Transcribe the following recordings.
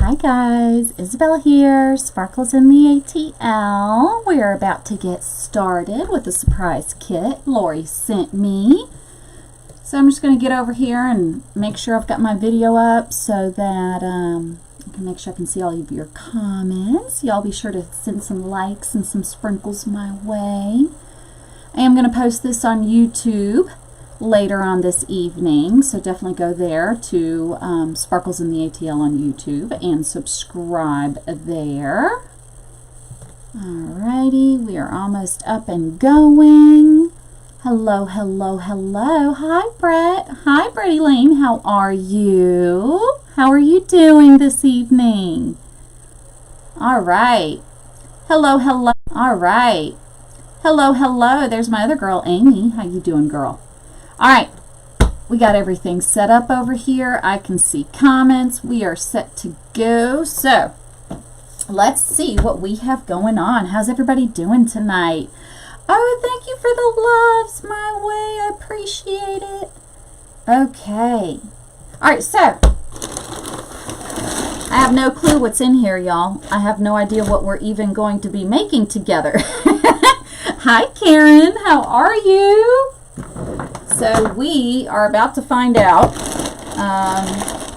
Hi guys, Isabella here, Sparkles in the ATL. We are about to get started with a surprise kit Lori sent me. So I'm just going to get over here and make sure I've got my video up so that I can make sure I can see all of your comments. Y'all be sure to send some likes and some sprinkles my way. I am going to post this on YouTube later on this evening, so definitely go there to Sparkles in the ATL on YouTube and subscribe there. Alrighty, we are almost up and going. Hello, hello, hello. Hi, Brett. Hi, Bretty Lane. How are you? How are you doing this evening? Alright. Hello, hello. Alright. Hello, hello. There's my other girl, Amy. How you doing, girl? Alright, we got everything set up over here. I can see comments. We are set to go. So, let's see what we have going on. How's everybody doing tonight? Oh, thank you for the loves my way. I appreciate it. Okay. Alright, so, I have no clue what's in here, y'all. I have no idea what we're even going to be making together. Hi, Karen. How are you? So we are about to find out.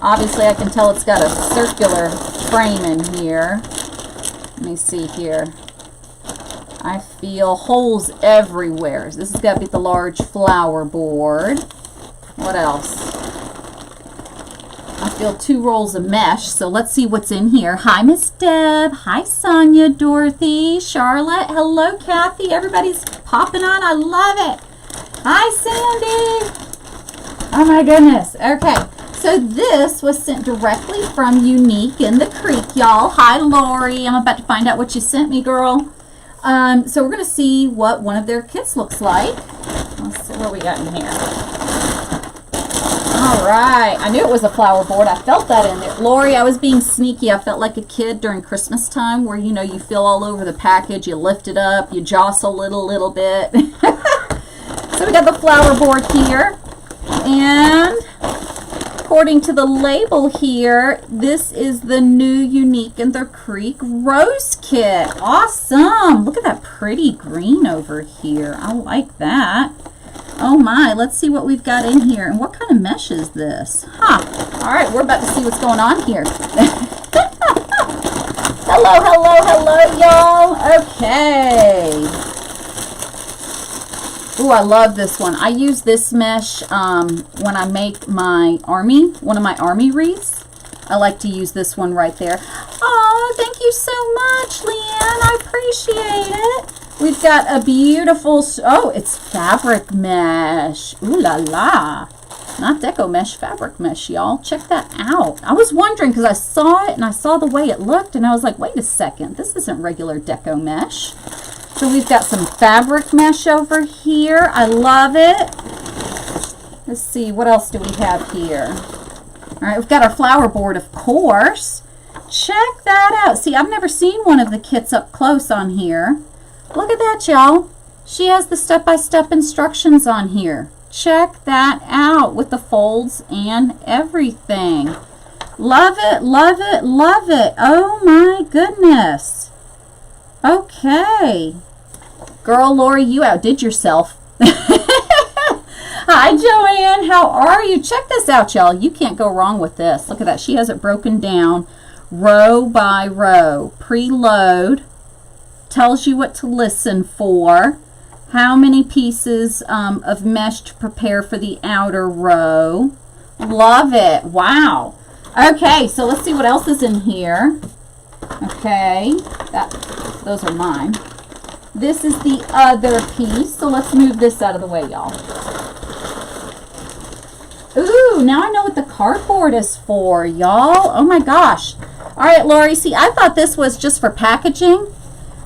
Obviously I can tell it's got a circular frame in here. Let me see here. I feel holes everywhere. This has got to be the large flower board. What else? I feel 2 rolls of mesh, so let's see what's in here. Hi, Miss Deb. Hi, Sonia, Dorothy, Charlotte. Hello, Kathy. Everybody's popping on. I love it. Hi, Sandy. Oh, my goodness. Okay, so this was sent directly from Unique in the Creek, y'all. Hi, Lori. I'm about to find out what you sent me, girl. So we're going to see what one of their kits looks like. Let's see what we got in here. All right. I knew it was a flower board. I felt that in there. Lori, I was being sneaky. I felt like a kid during Christmas time where, you know, you feel all over the package. You lift it up. You jostle it a little bit. So we got the flower board here, and according to the label here, this is the new Unique in the Creek Rose Kit. Awesome! Look at that pretty green over here. I like that. Oh my, let's see what we've got in here. And what kind of mesh is this? Huh. Alright, we're about to see what's going on here. Hello, hello, hello, y'all. Okay. Ooh, I love this one. I use this mesh when I make my one of my army wreaths. I like to use this one right there. Oh, thank you so much, Leanne. I appreciate it. We've got a beautiful, oh, it's fabric mesh. Ooh la la. Not deco mesh, fabric mesh, y'all. Check that out. I was wondering because I saw it and I saw the way it looked and I was like, wait a second. This isn't regular deco mesh. So we've got some fabric mesh over here. I love it. Let's see, what else do we have here? All right, we've got our flower board, of course. Check that out. See, I've never seen one of the kits up close on here. Look at that, y'all. She has the step-by-step instructions on here. Check that out with the folds and everything. Love it, love it, love it. Oh my goodness. Okay. Girl, Lori, you outdid yourself. Hi, Joanne. How are you? Check this out, y'all. You can't go wrong with this. Look at that. She has it broken down row by row. Preload. Tells you what to listen for. How many pieces of mesh to prepare for the outer row. Love it. Wow. Okay, so let's see what else is in here. Okay, those are mine. This is the other piece, so let's move this out of the way, y'all. Ooh, now I know what the cardboard is for, y'all. Oh my gosh. All right, Lori, see, I thought this was just for packaging,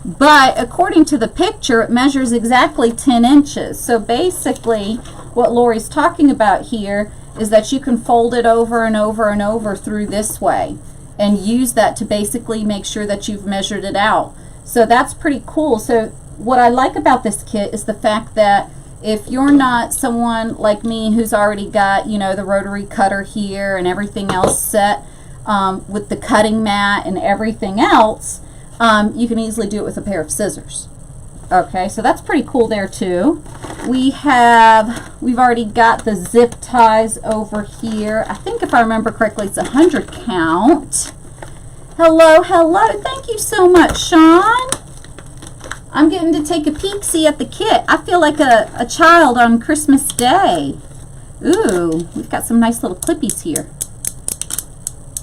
but according to the picture, it measures exactly 10 inches. So basically, what Lori's talking about here is that you can fold it over and over and over through this way and use that to basically make sure that you've measured it out. So that's pretty cool. So what I like about this kit is the fact that if you're not someone like me who's already got, you know, the rotary cutter here and everything else set, with the cutting mat and everything else, you can easily do it with a pair of scissors. Okay, so that's pretty cool there too. We've already got the zip ties over here. I think if I remember correctly, it's 100 count. Hello, hello. Thank you so much, Sean. I'm getting to take a peek-see at the kit. I feel like a child on Christmas Day. Ooh, we've got some nice little clippies here.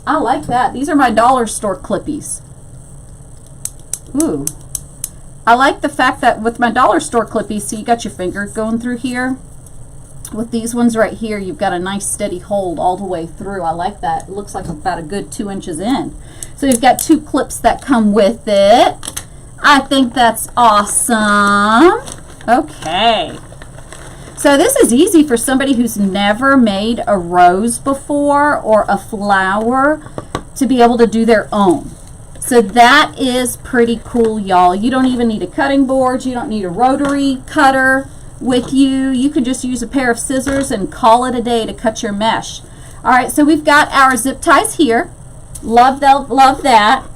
I like that. These are my dollar store clippies. Ooh. I like the fact that with my dollar store clippies, so you got your finger going through here. With these ones right here, you've got a nice steady hold all the way through. I like that. It looks like about a good 2 inches in. So you've got 2 clips that come with it. I think that's awesome. Okay. So this is easy for somebody who's never made a rose before or a flower to be able to do their own. So that is pretty cool, y'all. You don't even need a cutting board. You don't need a rotary cutter with you. You can just use a pair of scissors and call it a day to cut your mesh. All right, so we've got our zip ties here. Love that, love that.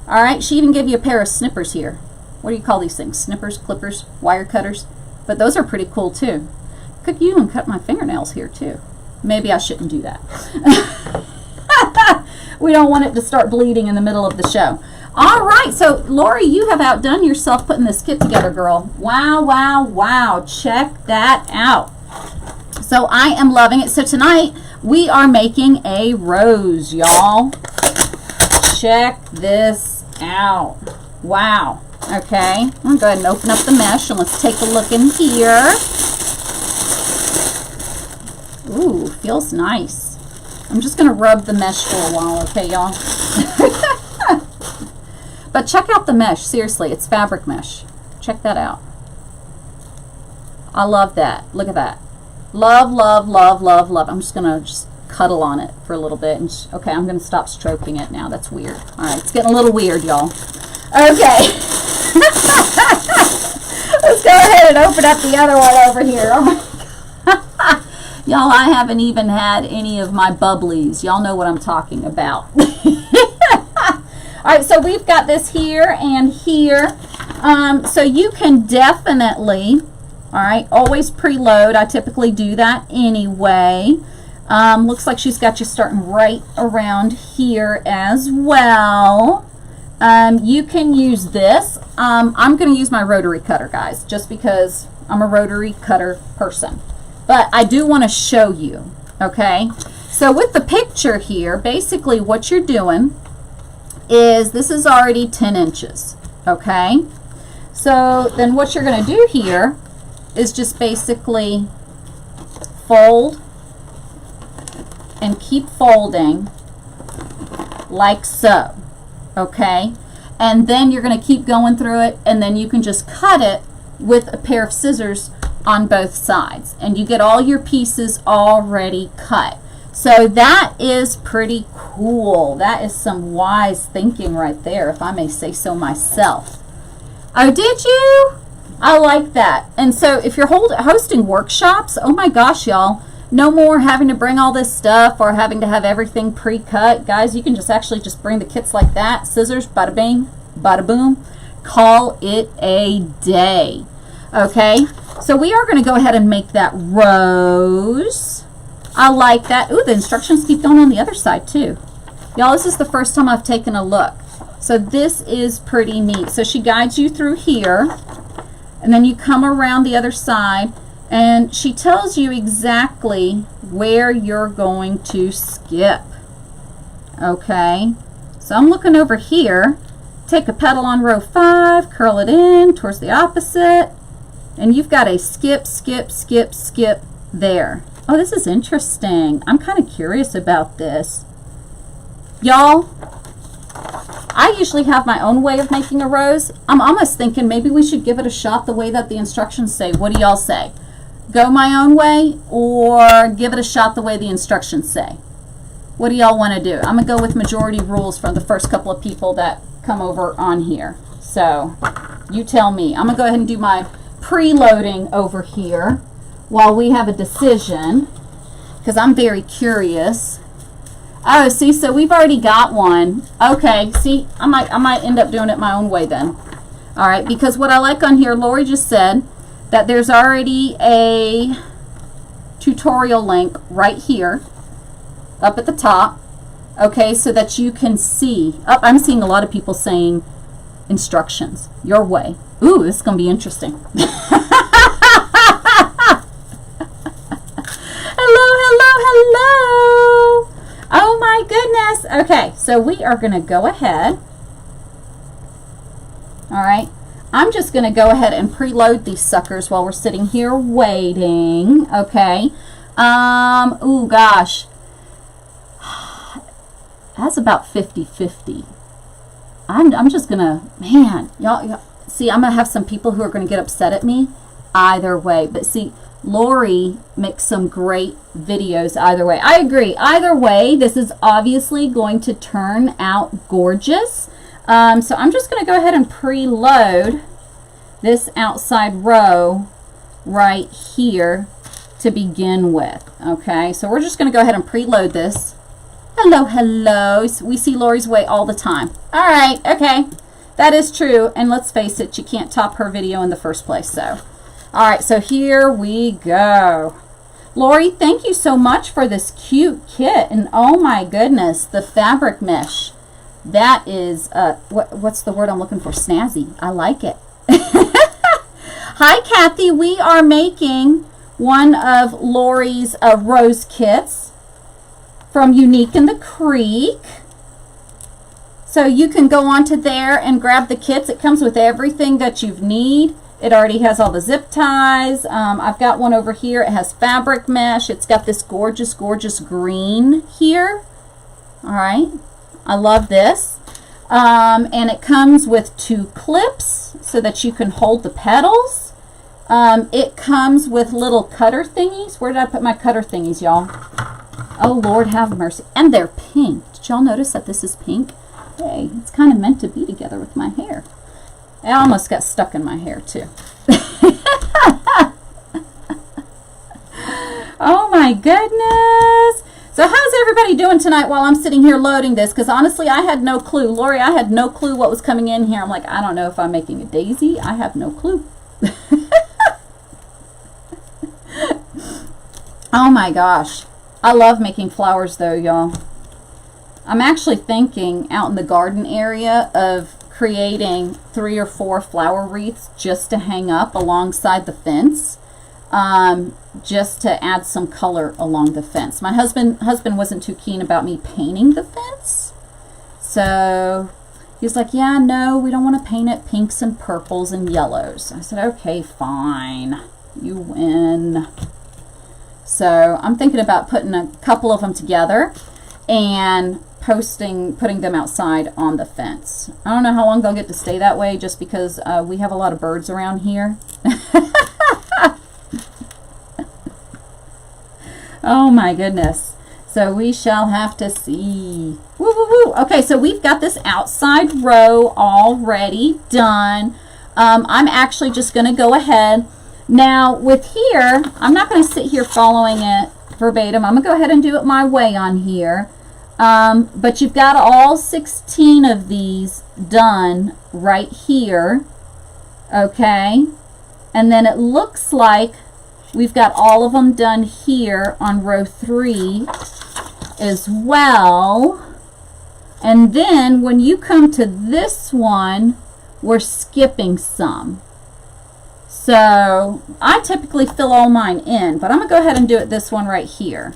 All right, she even gave you a pair of snippers here. What do you call these things? Snippers, clippers, wire cutters? But those are pretty cool too. Could you even cut my fingernails here too? Maybe I shouldn't do that. We don't want it to start bleeding in the middle of the show. All right, so Lori, you have outdone yourself putting this kit together, girl. Wow, wow, wow. Check that out. So I am loving it. So tonight we are making a rose, y'all. Check this out. Wow. Okay, I'm going to go ahead and open up the mesh and let's take a look in here. Ooh, feels nice. I'm just going to rub the mesh for a while, okay, y'all? But check out the mesh. Seriously, it's fabric mesh. Check that out. I love that. Look at that. Love, love, love, love, love. I'm just going to cuddle on it for a little bit. And okay, I'm going to stop stroking it now. That's weird. All right, it's getting a little weird, y'all. Okay. Let's go ahead and open up the other one over here. Oh my God. Y'all, I haven't even had any of my bubblies. Y'all know what I'm talking about. All right, so we've got this here and here. So you can definitely, all right, always preload. I typically do that anyway. Looks like she's got you starting right around here as well. You can use this. I'm going to use my rotary cutter, guys, just because I'm a rotary cutter person. But I do want to show you, okay? So with the picture here, basically what you're doing is this is already 10 inches, okay? So then what you're going to do here is just basically fold and keep folding like so, okay? And then you're going to keep going through it, and then you can just cut it with a pair of scissors on both sides, and you get all your pieces already cut. So that is pretty cool. That is some wise thinking right there, if I may say so myself. Oh, did you? I like that. And so if you're hosting workshops, oh my gosh, y'all, no more having to bring all this stuff or having to have everything pre-cut. Guys, you can just actually just bring the kits like that. Scissors, bada bing, bada boom. Call it a day. Okay, so we are going to go ahead and make that rose. I like that. Ooh, the instructions keep going on the other side too. Y'all, this is the first time I've taken a look. So this is pretty neat. So she guides you through here, and then you come around the other side, and she tells you exactly where you're going to skip. Okay, so I'm looking over here. Take a petal on row 5, curl it in towards the opposite, and you've got a skip, skip, skip, skip there. Oh, this is interesting. I'm kind of curious about this. Y'all, I usually have my own way of making a rose. I'm almost thinking maybe we should give it a shot the way that the instructions say. What do y'all say? Go my own way or give it a shot the way the instructions say? What do y'all want to do? I'm going to go with majority rules from the first couple of people that come over on here. So you tell me. I'm going to go ahead and do my preloading over here while we have a decision, because I'm very curious Oh, see, so we've already got one. Okay, see, I might end up doing it my own way then. All right, because what I like on here, Lori just said that there's already a tutorial link right here up at the top. Okay, so that you can see. Oh, I'm seeing a lot of people saying instructions your way. Ooh, this is going to be interesting. Hello. Oh my goodness. Okay, so we are going to go ahead. All right. I'm just going to go ahead and preload these suckers while we're sitting here waiting. Okay. Ooh, gosh. That's about 50-50. I'm just going to, man, y'all, see, I'm going to have some people who are going to get upset at me either way. But see, Lori makes some great videos either way. I agree. Either way, this is obviously going to turn out gorgeous. So I'm just going to go ahead and preload this outside row right here to begin with. Okay, so we're just going to go ahead and preload this. Hello. We see Lori's way all the time. All right, okay. That is true. And let's face it, you can't top her video in the first place. So, all right, so here we go. Lori, thank you so much for this cute kit. And oh my goodness, the fabric mesh. That is, what's the word I'm looking for? Snazzy. I like it. Hi, Kathy. We are making one of Lori's rose kits from Unique in the Creek. So you can go onto there and grab the kits. It comes with everything that you need. It already has all the zip ties. I've got one over here. It has fabric mesh. It's got this gorgeous, gorgeous green here. All right. I love this. And it comes with 2 clips so that you can hold the petals. It comes with little cutter thingies. Where did I put my cutter thingies, y'all? Oh, Lord have mercy. And they're pink. Did y'all notice that this is pink? Hey, it's kind of meant to be together with my hair. It almost got stuck in my hair, too. Oh, my goodness. So how's everybody doing tonight while I'm sitting here loading this? Because honestly, I had no clue. Lori, I had no clue what was coming in here. I'm like, I don't know if I'm making a daisy. I have no clue. Oh my gosh. I love making flowers though, y'all. I'm actually thinking out in the garden area of creating 3 or 4 flower wreaths just to hang up alongside the fence. Just to add some color along the fence. My husband wasn't too keen about me painting the fence. So he's like, yeah, no, we don't want to paint it pinks and purples and yellows. I said, okay, fine. You win. So I'm thinking about putting a couple of them together and putting them outside on the fence. I don't know how long they'll get to stay that way just because we have a lot of birds around here. Oh my goodness. So we shall have to see. Woo, woo, woo. Okay, so we've got this outside row already done. I'm actually just going to go ahead. Now with here, I'm not going to sit here following it verbatim. I'm going to go ahead and do it my way on here. But you've got all 16 of these done right here. Okay. And then it looks like we've got all of them done here on row 3 as well. And then when you come to this one, we're skipping some. So I typically fill all mine in, but I'm going to go ahead and do it this one right here.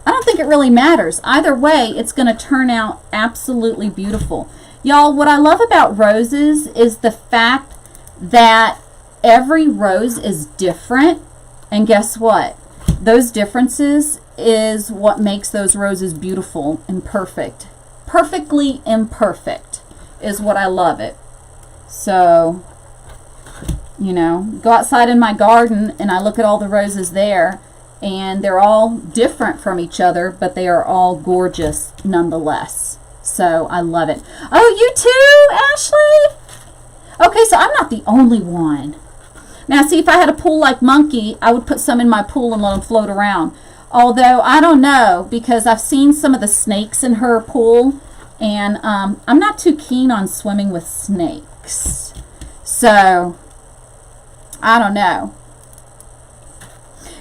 I don't think it really matters. Either way, it's going to turn out absolutely beautiful. Y'all, what I love about roses is the fact that every rose is different. And guess what? Those differences is what makes those roses beautiful and perfect. Perfectly imperfect is what I love it. So, you know, go outside in my garden and I look at all the roses there and they're all different from each other, but they are all gorgeous nonetheless. So I love it. Oh, you too, Ashley? Okay, so I'm not the only one. Now, see, if I had a pool like Monkey, I would put some in my pool and let them float around. Although, I don't know, because I've seen some of the snakes in her pool, and I'm not too keen on swimming with snakes. So, I don't know.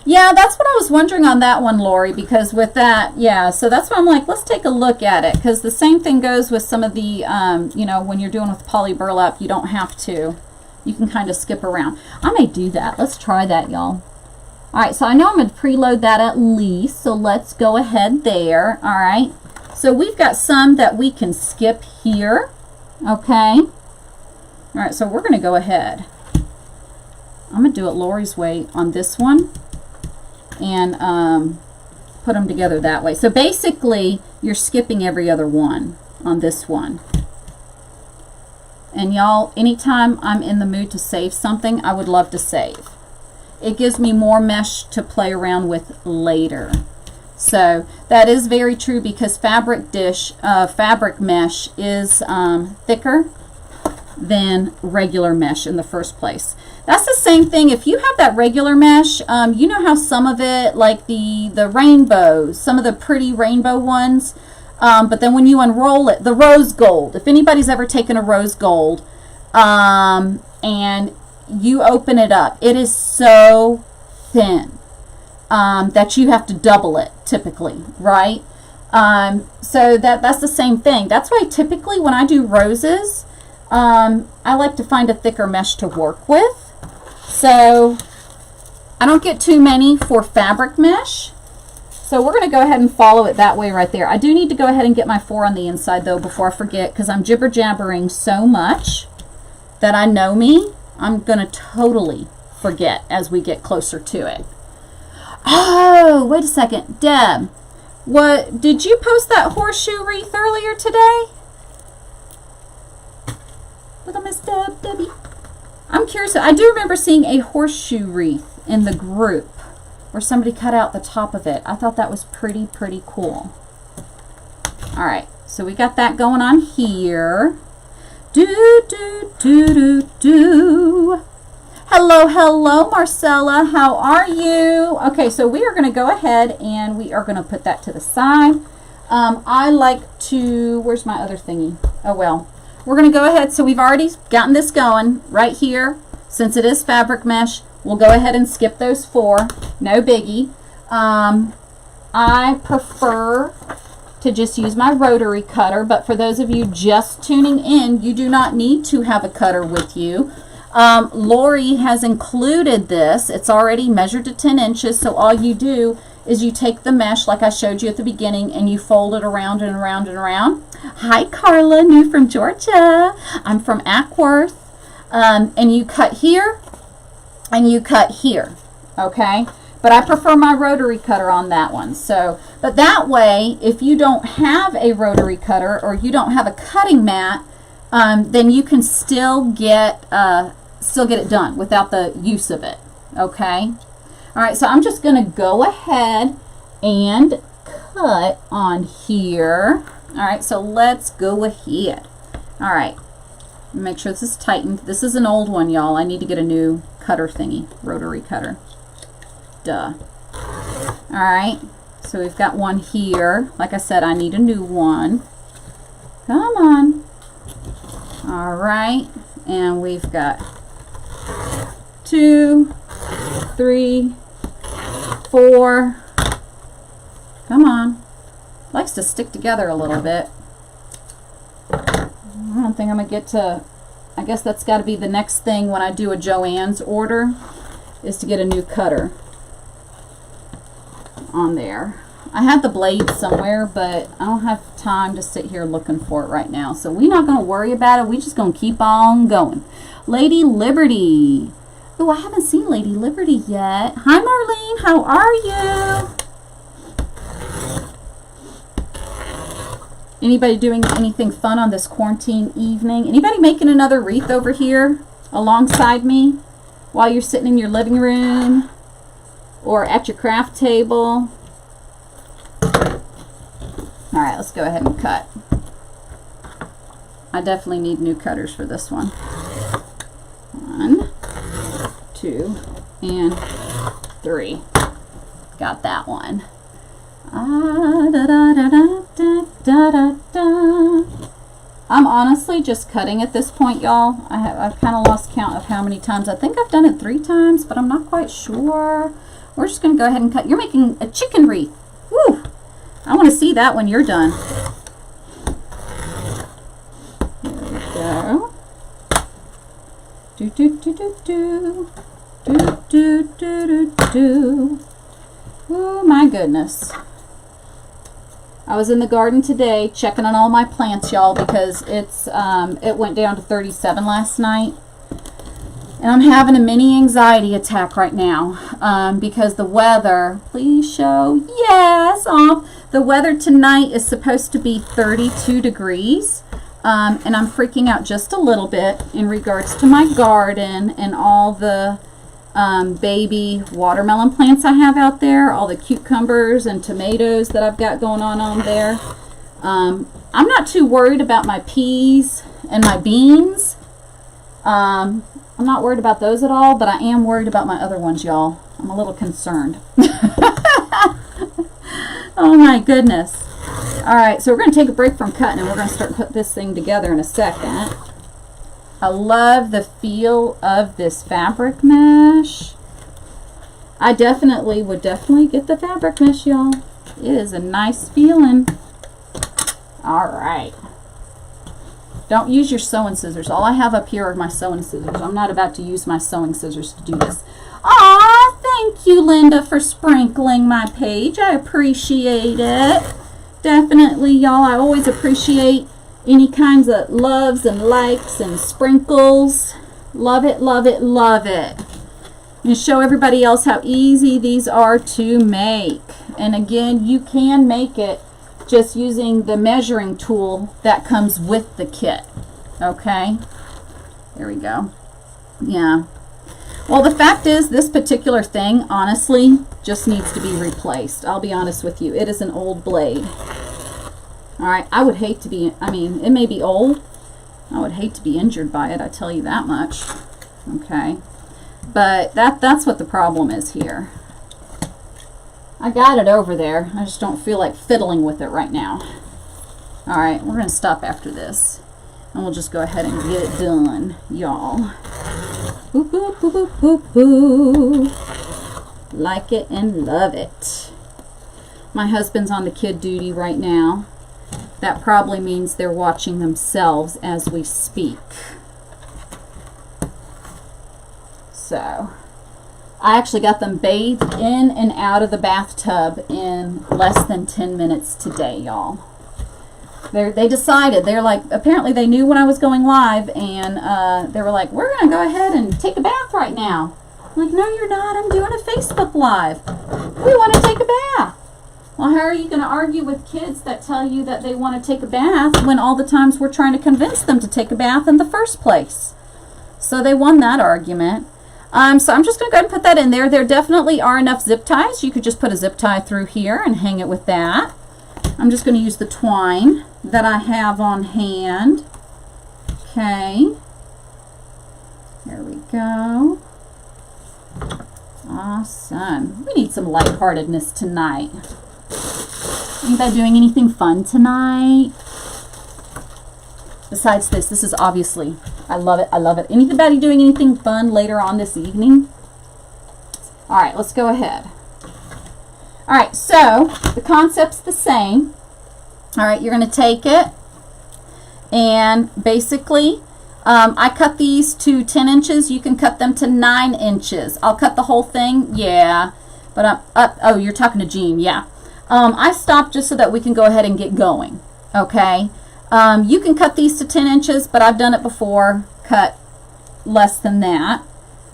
Yeah, that's what I was wondering on that one, Lori, because with that, yeah, so that's why I'm like, let's take a look at it, because the same thing goes with some of the, you know, when you're doing with poly burlap, you don't have to. You can kind of skip around. I may do that. Let's try that, y'all. All right, so I know I'm going to preload that at least, so let's go ahead there. All right, so we've got some that we can skip here, okay? All right, so we're going to go ahead. I'm going to do it Lori's way on this one and put them together that way. So basically, you're skipping every other one on this one. And y'all, anytime I'm in the mood to save something, I would love to save. It gives me more mesh to play around with later. So that is very true, because fabric mesh is thicker than regular mesh in the first place. That's the same thing. If you have that regular mesh, you know how some of it, like the rainbows, some of the pretty rainbow ones, but then when you unroll it, the rose gold, if anybody's ever taken a rose gold, and you open it up, it is so thin that you have to double it typically, right? So that's the same thing. That's why typically when I do roses, I like to find a thicker mesh to work with. So I don't get too many for fabric mesh. So we're going to go ahead and follow it that way right there. I do need to go ahead and get my 4 on the inside though before I forget, because I'm jibber jabbering so much that I know me. I'm going to totally forget as we get closer to it. Oh, wait a second. Deb, what, did you post that horseshoe wreath earlier today? Little Miss Debbie. I'm curious. I do remember seeing a horseshoe wreath in the group where somebody cut out the top of it. I thought that was pretty cool. All right, so we got that going on here. Do. Hello, Marcella. How are you? Okay, so we are going to go ahead and we are going to put that to the side. I like to, where's my other thingy? Oh, well, we're going to go ahead. So we've already gotten this going right here. Since it is fabric mesh, we'll go ahead and skip those 4. No biggie. I prefer to just use my rotary cutter, but for those of you just tuning in, you do not need to have a cutter with you. Lori has included this. It's already measured to 10 inches, so all you do is you take the mesh like I showed you at the beginning and you fold it around and around and around. Hi Carla, new from Georgia. I'm from Ackworth. And you cut here and you cut here, okay? But I prefer my rotary cutter on that one. So, but that way, if you don't have a rotary cutter or you don't have a cutting mat, then you can still get it done without the use of it. Okay. All right. So I'm just going to go ahead and cut on here. All right. So let's go ahead. All right. Make sure this is tightened. This is an old one, y'all. I need to get a new cutter thingy, rotary cutter. Duh. All right, so we've got one here. Like I said, I need a new one. Come on. All right, and we've got 2, 3, 4. Come on. Likes to stick together a little bit. I don't think I'm gonna get to, I guess that's got to be the next thing when I do a Joann's order, is to get a new cutter on there. I have the blade somewhere, but I don't have time to sit here looking for it right now. So we're not going to worry about it. We're just going to keep on going. Lady Liberty. Oh, I haven't seen Lady Liberty yet. Hi, Marlene. How are you? Anybody doing anything fun on this quarantine evening? Anybody making another wreath over here alongside me while you're sitting in your living room or at your craft table? All right, let's go ahead and cut. I definitely need new cutters for this one. 1, 2, and 3. Got that one. Ah, da, da, da, da, da, da, da, da. I'm honestly just cutting at this point, y'all. I've kind of lost count of how many times. I think I've done it 3 times, but I'm not quite sure. We're just going to go ahead and cut. You're making a chicken wreath. Woo! I want to see that when you're done. There we go. Do, do, do, do, do. Do, do, do, do, do. Oh, my goodness. I was in the garden today checking on all my plants, y'all, because it went down to 37 last night. And I'm having a mini anxiety attack right now because the weather, please show, yes, the weather tonight is supposed to be 32 degrees. And I'm freaking out just a little bit in regards to my garden and all the baby watermelon plants I have out there, all the cucumbers and tomatoes that I've got going on there. I'm not too worried about my peas and my beans. I'm not worried about those at all, but I am worried about my other ones, y'all. I'm a little concerned. Oh my goodness. All right, so we're going to take a break from cutting and we're going to start putting this thing together in a second. I love the feel of this fabric mesh. I would definitely get the fabric mesh, y'all. It is a nice feeling. All right. Don't use your sewing scissors. All I have up here are my sewing scissors. I'm not about to use my sewing scissors to do this. Aw, thank you, Linda, for sprinkling my page. I appreciate it. Definitely, y'all. I always appreciate any kinds of loves and likes and sprinkles. Love it, love it, love it. And show everybody else how easy these are to make. And again, you can make it just using the measuring tool that comes with the kit. Okay? There we go. Yeah. Well, the fact is, this particular thing, honestly, just needs to be replaced. I'll be honest with you. It is an old blade. All right, I would hate to be, I mean, it may be old. I would hate to be injured by it, I tell you that much. Okay, but that's what the problem is here. I got it over there. I just don't feel like fiddling with it right now. All right, we're gonna stop after this. And we'll just go ahead and get it done, y'all. Boop, boop, boop, boop, boop, boop. Like it and love it. My husband's on the kid duty right now. That probably means they're watching themselves as we speak. So, I actually got them bathed in and out of the bathtub in less than 10 minutes today, y'all. They decided, they're like, apparently they knew when I was going live, and they were like, we're going to go ahead and take a bath right now. I'm like, no, you're not. I'm doing a Facebook Live. We want to take a bath. Well, how are you going to argue with kids that tell you that they want to take a bath when all the times we're trying to convince them to take a bath in the first place? So they won that argument. So I'm just going to go ahead and put that in there. There definitely are enough zip ties. You could just put a zip tie through here and hang it with that. I'm just going to use the twine that I have on hand. Okay. There we go. Awesome. We need some lightheartedness tonight. Anybody doing anything fun tonight? Besides this is obviously, I love it, I love it. Anybody doing anything fun later on this evening? All right, let's go ahead. All right, so the concept's the same. All right, you're going to take it and basically, I cut these to 10 inches. You can cut them to 9 inches. I'll cut the whole thing, yeah. But I'm up. Oh, you're talking to Jean, yeah. I stopped just so that we can go ahead and get going, okay? You can cut these to 10 inches, but I've done it before, cut less than that.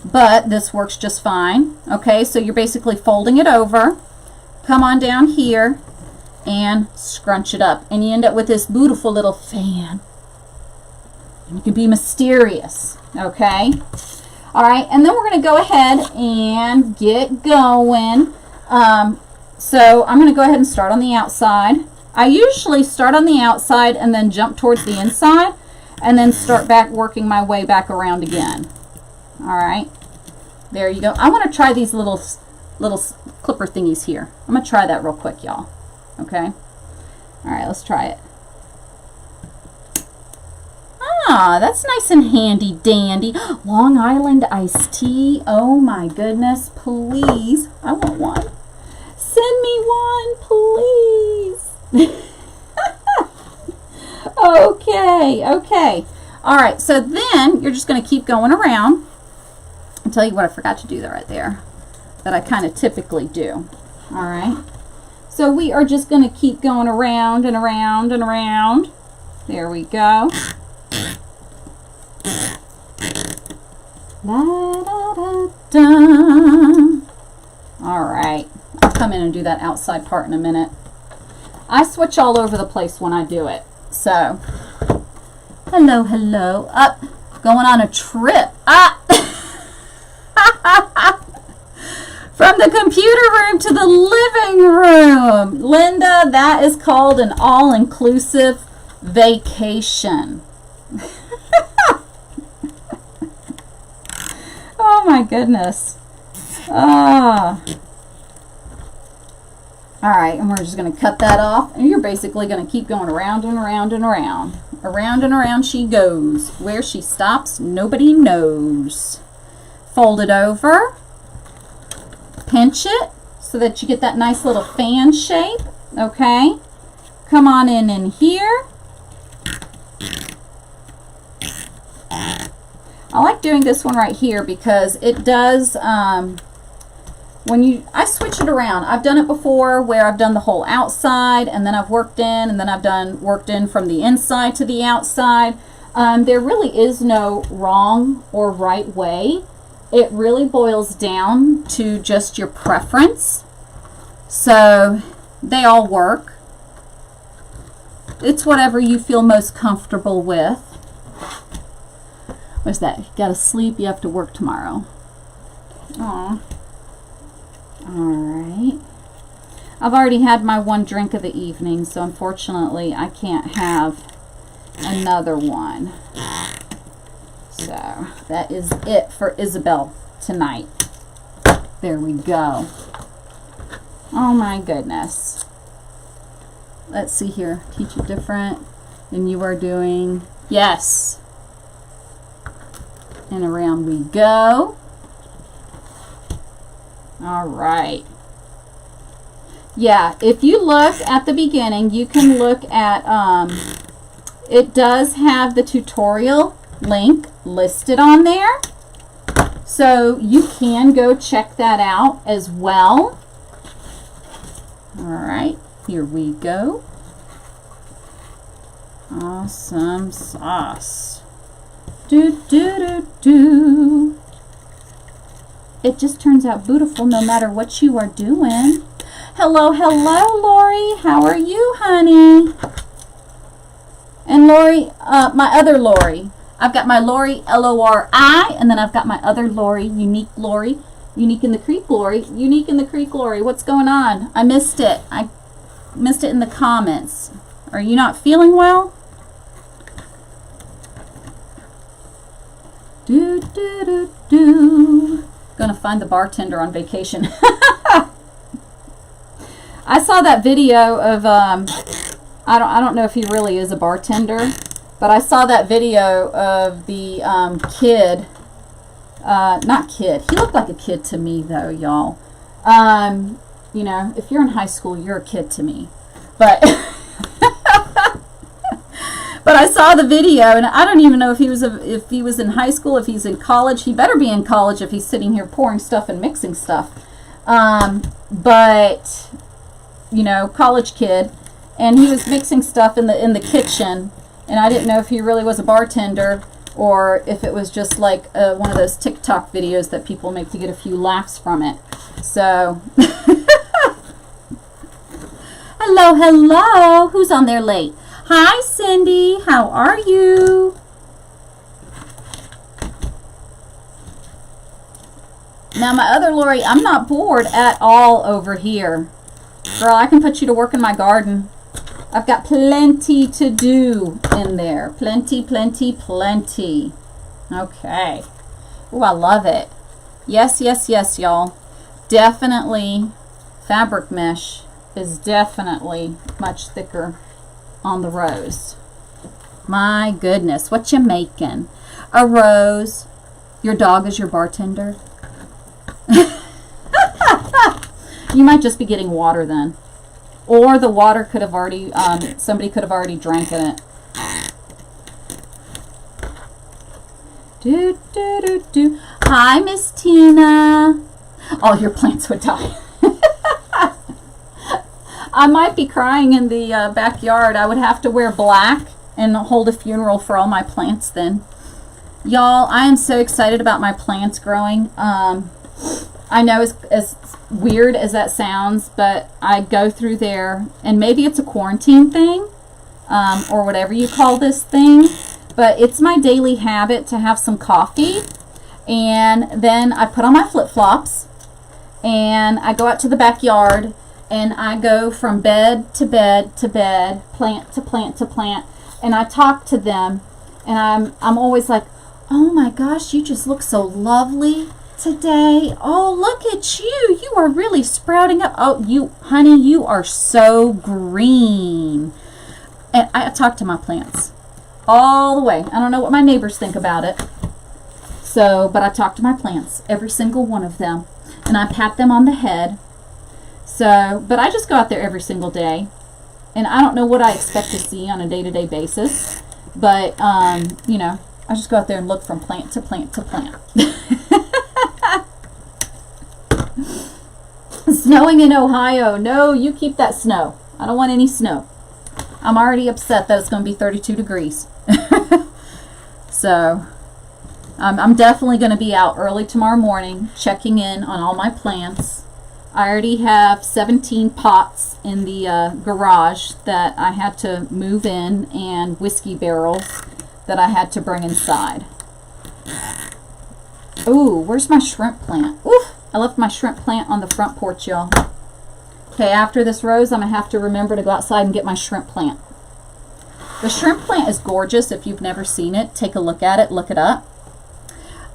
But this works just fine, okay? So you're basically folding it over, come on down here, and scrunch it up. And you end up with this beautiful little fan. You can be mysterious, okay? All right, and then we're going to go ahead and get going. So I'm going to go ahead and start on the outside. I usually start on the outside and then jump towards the inside and then start back working my way back around again. All right, there you go. I want to try these little clipper thingies here. I'm going to try that real quick, y'all. Okay. All right, let's try it. Ah, that's nice and handy dandy. Long Island iced tea. Oh my goodness, please. I want one. Send me one, please. Okay. All right, so then you're just going to keep going around. I'll tell you what, I forgot to do that right there, that I kind of typically do. All right. So we are just going to keep going around and around and around. There we go. La, da, da, da. All right. I'll come in and do that outside part in a minute. I switch all over the place when I do it. So, hello. Up, going on a trip. From the computer room to the living room. Linda, that is called an all-inclusive vacation. Oh my goodness. All right, and we're just going to cut that off. And you're basically going to keep going around and around and around. Around and around she goes. Where she stops, nobody knows. Fold it over. Pinch it so that you get that nice little fan shape. Okay. Come on in here. I like doing this one right here because it does, I switch it around. I've done it before where I've done the whole outside and then I've worked in and then I've worked in from the inside to the outside. There really is no wrong or right way. It really boils down to just your preference. So they all work. It's whatever you feel most comfortable with. What's that? You gotta sleep, you have to work tomorrow. Aw. Alright. I've already had my one drink of the evening, so unfortunately I can't have another one. So that is it for Isabel tonight. There we go. Oh my goodness. Let's see here. Teach it different than you are doing. Yes. And around we go. All right. Yeah, if you look at the beginning, you can look at, it does have the tutorial link listed on there. So you can go check that out as well. All right, here we go. Awesome sauce. Do, do, do, do. It just turns out beautiful no matter what you are doing. Hello, Lori. How are you, honey? And Lori, my other Lori. I've got my Lori, L-O-R-I, and then I've got my other Lori, Unique in the Creek Lori. Unique in the Creek Lori. What's going on? I missed it. I missed it in the comments. Are you not feeling well? Do, do, do, do. Gonna find the bartender on vacation. I saw that video of, I don't know if he really is a bartender, but I saw that video of the kid, not kid, he looked like a kid to me though, y'all. You know, if you're in high school, you're a kid to me. But, but I saw the video, and I don't even know if he was in high school, if he's in college. He better be in college if he's sitting here pouring stuff and mixing stuff. But, you know, college kid, and he was mixing stuff in the kitchen, and I didn't know if he really was a bartender or if it was just like one of those TikTok videos that people make to get a few laughs from it. So, hello. Who's on there late? Hi, Cindy. How are you? Now, my other Lori, I'm not bored at all over here. Girl, I can put you to work in my garden. I've got plenty to do in there. Plenty, plenty, plenty. Okay. Oh, I love it. Yes, yes, yes, y'all. Definitely fabric mesh is definitely much thicker on the rose. My goodness, what you making? A rose. Your dog is your bartender? You might just be getting water then. Or the water could have already, somebody could have already drank in it. Do, do, do, do. Hi, Miss Tina. All your plants would die. I might be crying in the backyard. I would have to wear black and hold a funeral for all my plants then. Y'all, I am so excited about my plants growing. I know as weird as that sounds, but I go through there, and maybe it's a quarantine thing, or whatever you call this thing, but it's my daily habit to have some coffee, and then I put on my flip-flops, and I go out to the backyard, and I go from bed to bed to bed, plant to plant to plant, and I talk to them, and I'm always like, oh my gosh, you just look so lovely today. Oh, look at you. You are really sprouting up. Oh, honey, you are so green. And I talk to my plants all the way. I don't know what my neighbors think about it. So, but I talk to my plants, every single one of them, and I pat them on the head. So, but I just go out there every single day, and I don't know what I expect to see on a day-to-day basis, but, you know, I just go out there and look from plant to plant to plant. Snowing in Ohio. No, you keep that snow. I don't want any snow. I'm already upset that it's going to be 32 degrees. So, I'm definitely going to be out early tomorrow morning checking in on all my plants. I already have 17 pots in the garage that I had to move in, and whiskey barrels that I had to bring inside. Ooh, where's my shrimp plant? Ooh, I left my shrimp plant on the front porch, y'all. Okay, after this rose, I'm going to have to remember to go outside and get my shrimp plant. The shrimp plant is gorgeous. If you've never seen it, take a look at it. Look it up.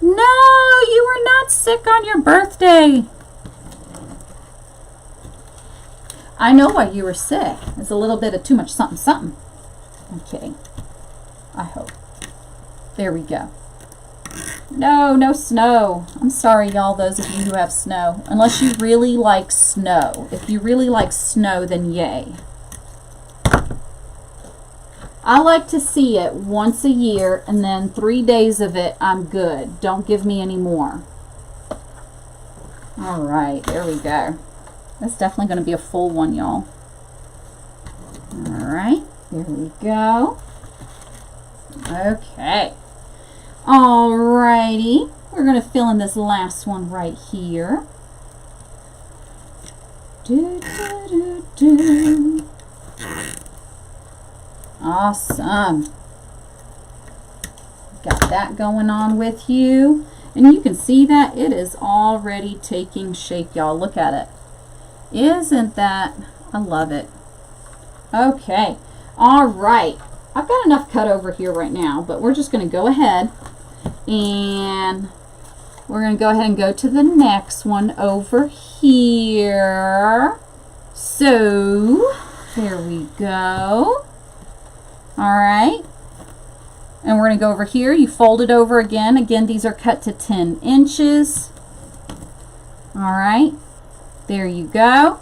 No, you were not sick on your birthday. I know why you were sick. It's a little bit of too much something, something. I'm kidding. I hope. There we go. No, no snow. I'm sorry, y'all, those of you who have snow. Unless you really like snow. If you really like snow, then yay. I like to see it once a year, and then 3 days of it, I'm good. Don't give me any more. All right, there we go. That's definitely going to be a full one, y'all. All right, there we go. Okay. Alrighty, we're going to fill in this last one right here. Do, do, do, do. Awesome. Got that going on with you. And you can see that it is already taking shape, y'all. Look at it. Isn't that? I love it. Okay. All right. I've got enough cut over here right now, but we're just going to go ahead and we're going to go ahead and go to the next one over here. So, there we go. All right. And we're going to go over here. You fold it over again. Again, these are cut to 10 inches. All right. There you go.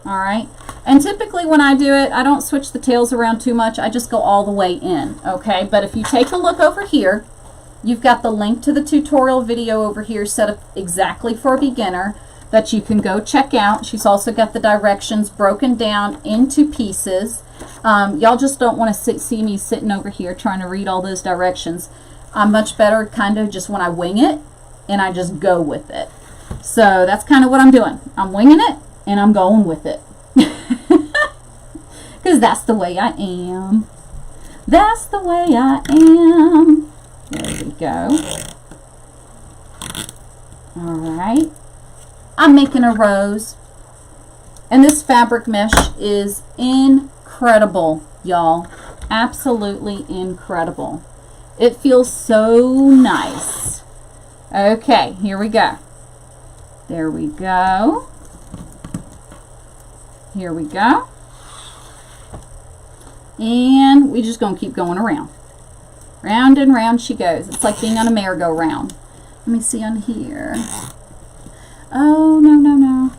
All right. And typically when I do it, I don't switch the tails around too much. I just go all the way in, okay? But if you take a look over here, you've got the link to the tutorial video over here set up exactly for a beginner that you can go check out. She's also got the directions broken down into pieces. Y'all just don't want to see me sitting over here trying to read all those directions. I'm much better kind of just when I wing it and I just go with it. So that's kind of what I'm doing. I'm winging it and I'm going with it. Because that's the way I am. That's the way I am. There we go. Alright. I'm making a rose. And this fabric mesh is incredible, y'all. Absolutely incredible. It feels so nice. Okay, here we go. There we go. Here we go. And we're just going to keep going around. Round and round she goes. It's like being on a merry-go-round. Let me see on here. Oh, no, no, no.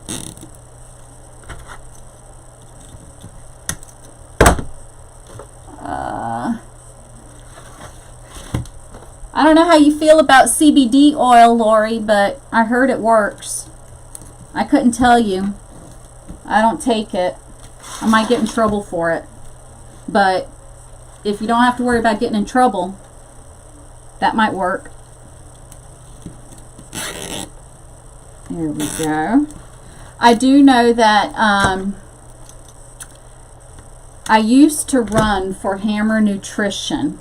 I don't know how you feel about CBD oil, Lori, but I heard it works. I couldn't tell you. I don't take it. I might get in trouble for it. But if you don't have to worry about getting in trouble, that might work. There we go. I do know that I used to run for Hammer Nutrition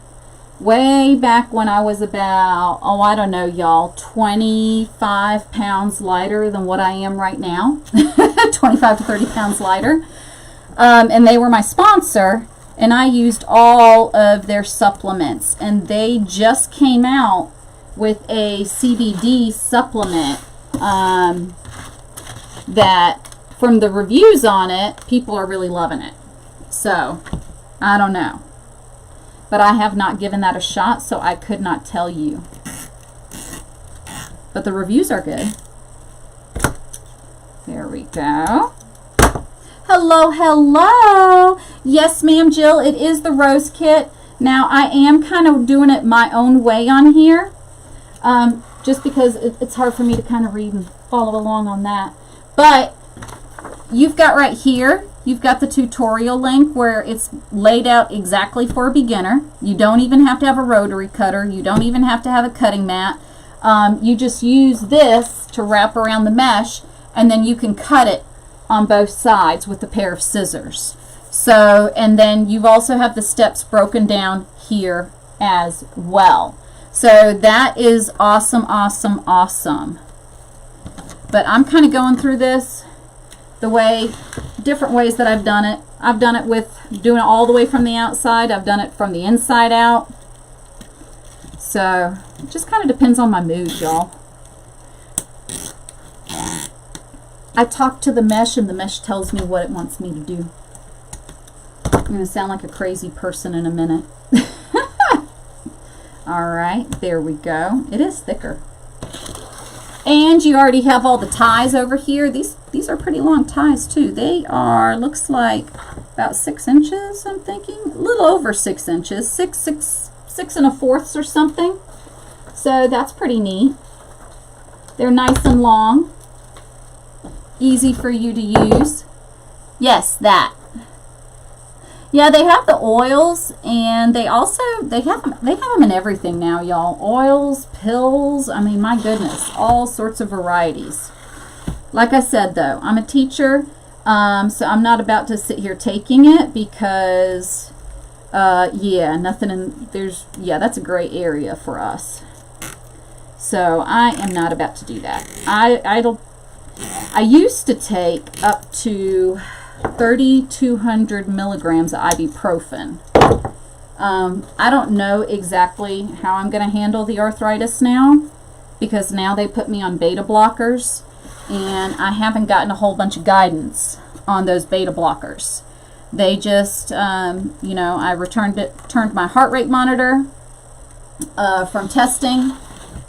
way back when I was about, oh, I don't know, y'all, 25 pounds lighter than what I am right now. 25 to 30 pounds lighter. And they were my sponsor, and I used all of their supplements. And they just came out with a CBD supplement that, from the reviews on it, people are really loving it. So, I don't know. But I have not given that a shot, so I could not tell you. But the reviews are good. There we go. Hello, hello. Yes, ma'am, Jill, it is the Rose Kit. Now, I am kind of doing it my own way on here, just because it's hard for me to kind of read and follow along on that. But you've got right here, you've got the tutorial link where it's laid out exactly for a beginner. You don't even have to have a rotary cutter. You don't even have to have a cutting mat. You just use this to wrap around the mesh, and then you can cut it on both sides with a pair of scissors. So, and then you also have the steps broken down here as well. So that is awesome, awesome, awesome. But I'm kind of going through this the way, different ways that I've done it. I've done it with doing it all the way from the outside. I've done it from the inside out. So it just kind of depends on my mood, y'all. I talk to the mesh, and the mesh tells me what it wants me to do. I'm going to sound like a crazy person in a minute. All right, there we go. It is thicker. And you already have all the ties over here. These are pretty long ties too. They are, looks like about 6 inches, I'm thinking. A little over 6 inches. 6 1/4 or something. So that's pretty neat. They're nice and long. Easy for you to use. Yes, that. Yeah, they have the oils, and they also they have them in everything now, y'all. Oils, pills, I mean, my goodness, all sorts of varieties. Like I said, though, I'm a teacher, so I'm not about to sit here taking it because yeah, nothing in there's, yeah, that's a gray area for us. So I am not about to do that. I used to take up to 3,200 milligrams of ibuprofen. I don't know exactly how I'm going to handle the arthritis now, because now they put me on beta blockers, and I haven't gotten a whole bunch of guidance on those beta blockers. They just, you know, I turned my heart rate monitor from testing,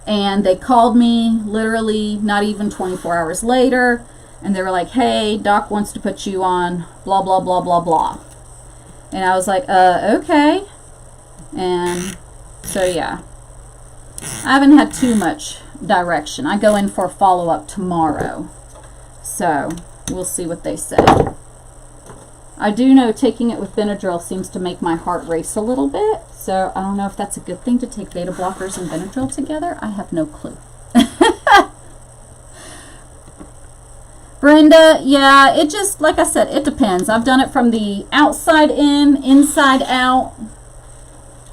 and they called me literally not even 24 hours later, and they were like, hey, doc wants to put you on blah, blah, blah, blah, blah. And I was like, okay. And so, yeah. I haven't had too much direction. I go in for a follow-up tomorrow. So, we'll see what they say. I do know taking it with Benadryl seems to make my heart race a little bit. So, I don't know if that's a good thing to take beta blockers and Benadryl together. I have no clue. Brenda, yeah, it just, like I said, it depends. I've done it from the outside in, inside out.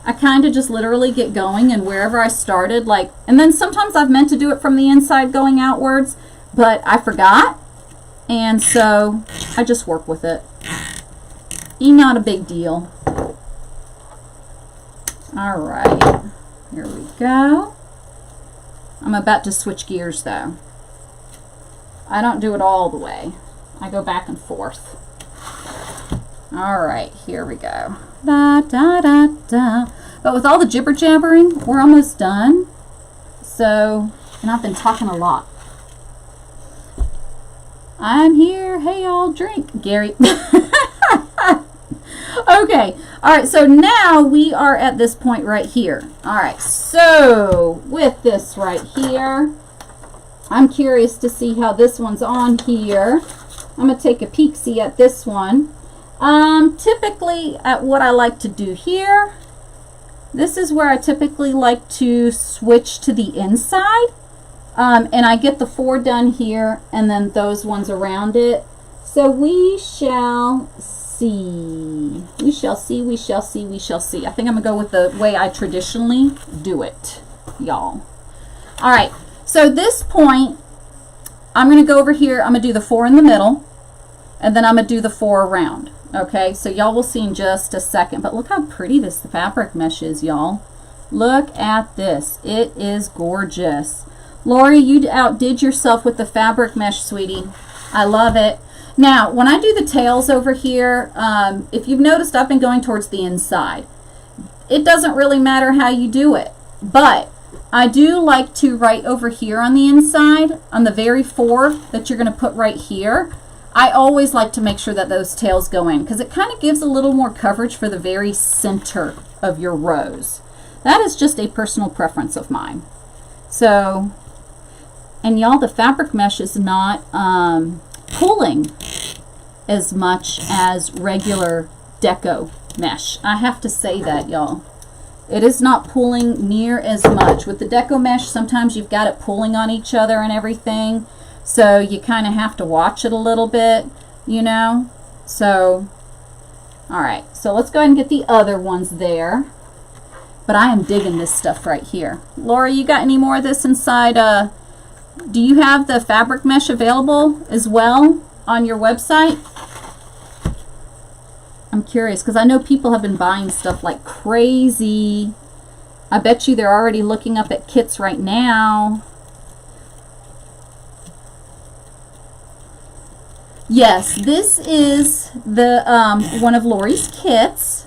I kind of just literally get going, and wherever I started, like, and then sometimes I've meant to do it from the inside going outwards, but I forgot, and so I just work with it. Not a big deal. All right, here we go. I'm about to switch gears, though. I don't do it all the way. I go back and forth. All right, here we go. Da, da, da, da. But with all the jibber jabbering, we're almost done. So, and I've been talking a lot. I'm here. Hey, y'all, drink. Gary. Okay. All right. So now we are at this point right here. All right. So with this right here, I'm curious to see how this one's on here. I'm going to take a peek-see at this one. Typically, at what I like to do here, this is where I typically like to switch to the inside. And I get the 4 done here, and then those ones around it. So we shall see. We shall see, we shall see, we shall see. I think I'm going to go with the way I traditionally do it, y'all. All right. So this point, I'm going to go over here. I'm going to do the 4 in the middle, and then I'm going to do the 4 around. Okay, so y'all will see in just a second. But look how pretty this fabric mesh is, y'all. Look at this. It is gorgeous. Lori, you outdid yourself with the fabric mesh, sweetie. I love it. Now, when I do the tails over here, if you've noticed, I've been going towards the inside. It doesn't really matter how you do it, but I do like to right over here on the inside, on the very 4 that you're going to put right here, I always like to make sure that those tails go in because it kind of gives a little more coverage for the very center of your rose. That is just a personal preference of mine. So, and y'all, the fabric mesh is not pulling as much as regular deco mesh. I have to say that, y'all. It is not pulling near as much. With the deco mesh, sometimes you've got it pulling on each other and everything. So you kind of have to watch it a little bit, you know. So, all right. So let's go ahead and get the other ones there. But I am digging this stuff right here. Laura, you got any more of this inside? Do you have the fabric mesh available as well on your website? I'm curious because I know people have been buying stuff like crazy. I bet you they're already looking up at kits right now. Yes, this is the one of Lori's kits,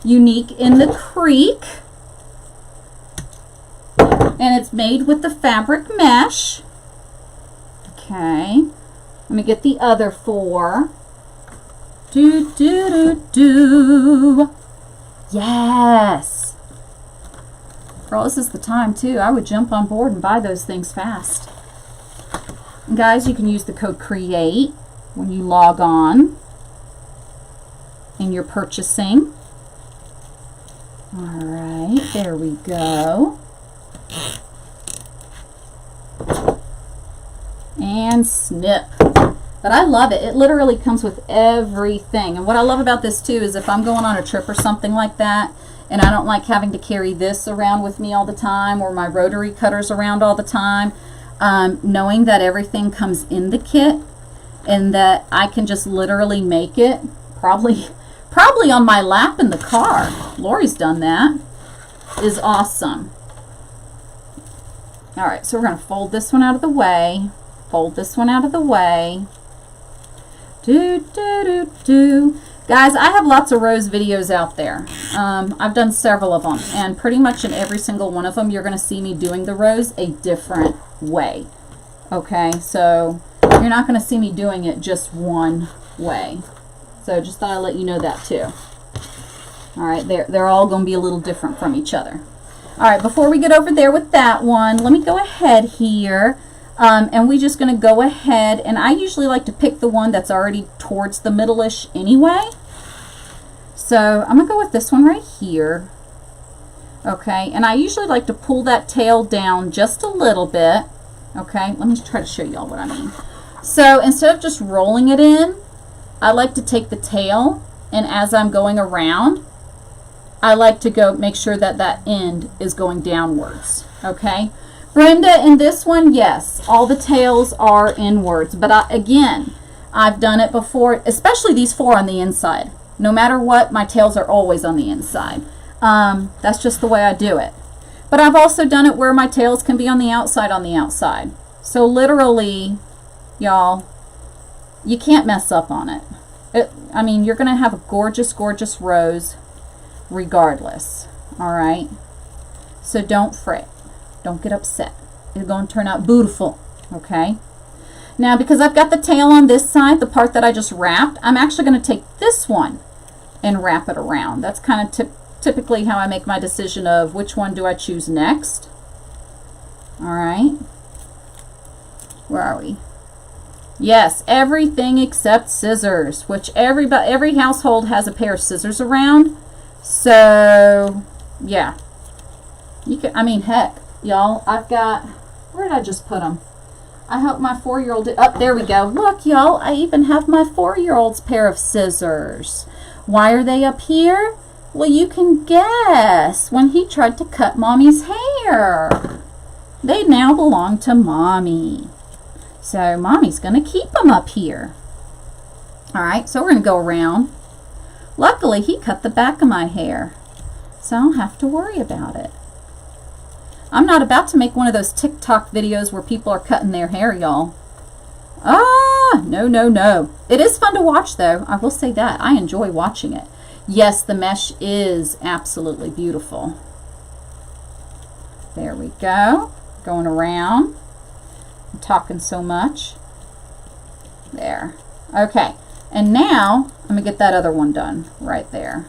Unique in the Creek. And it's made with the fabric mesh. Okay. Let me get the other 4. Do, do, do, do. Yes. Girl, this is the time too. I would jump on board and buy those things fast. And guys, you can use the code CREATE when you log on and you're purchasing. All right, there we go. And snip. But I love it. It literally comes with everything. And what I love about this too is if I'm going on a trip or something like that and I don't like having to carry this around with me all the time or my rotary cutters around all the time, knowing that everything comes in the kit and that I can just literally make it probably on my lap in the car. Lori's done that. Is awesome. All right, so we're going to fold this one out of the way. Fold this one out of the way. Do, do, do, do. Guys, I have lots of rose videos out there. I've done several of them, and pretty much in every single one of them, you're going to see me doing the rose a different way. Okay, so you're not going to see me doing it just one way. So just thought I'd let you know that too. All right, they're all going to be a little different from each other. All right, before we get over there with that one, let me go ahead here. And we're just going to go ahead, and I usually like to pick the one that's already towards the middle-ish anyway. So I'm going to go with this one right here. Okay, and I usually like to pull that tail down just a little bit. Okay, let me try to show y'all what I mean. So instead of just rolling it in, I like to take the tail, and as I'm going around, I like to go make sure that that end is going downwards. Okay. Brenda, in this one, yes, all the tails are inwards. But again, I've done it before, especially these 4 on the inside. No matter what, my tails are always on the inside. That's just the way I do it. But I've also done it where my tails can be on the outside. So literally, y'all, you can't mess up on it. I mean, you're going to have a gorgeous, gorgeous rose regardless. All right? So don't fret. Don't get upset. It's going to turn out beautiful. Okay? Now, because I've got the tail on this side, the part that I just wrapped, I'm actually going to take this one and wrap it around. That's kind of typically how I make my decision of which one do I choose next. All right. Where are we? Yes, everything except scissors, which every household has a pair of scissors around. So, yeah. You can, I mean, heck, y'all, I've got, where did I just put them? I hope my 4-year-old did. Oh, there we go. Look, y'all, I even have my 4-year-old's pair of scissors. Why are they up here? Well, you can guess. When he tried to cut Mommy's hair. They now belong to Mommy. So Mommy's going to keep them up here. All right, so we're going to go around. Luckily, he cut the back of my hair, so I don't have to worry about it. I'm not about to make one of those TikTok videos where people are cutting their hair, y'all. Ah, no, no, no. It is fun to watch, though. I will say that. I enjoy watching it. Yes, the mesh is absolutely beautiful. There we go. Going around. I'm talking so much. There. Okay. And now, I'm going to get that other one done right there.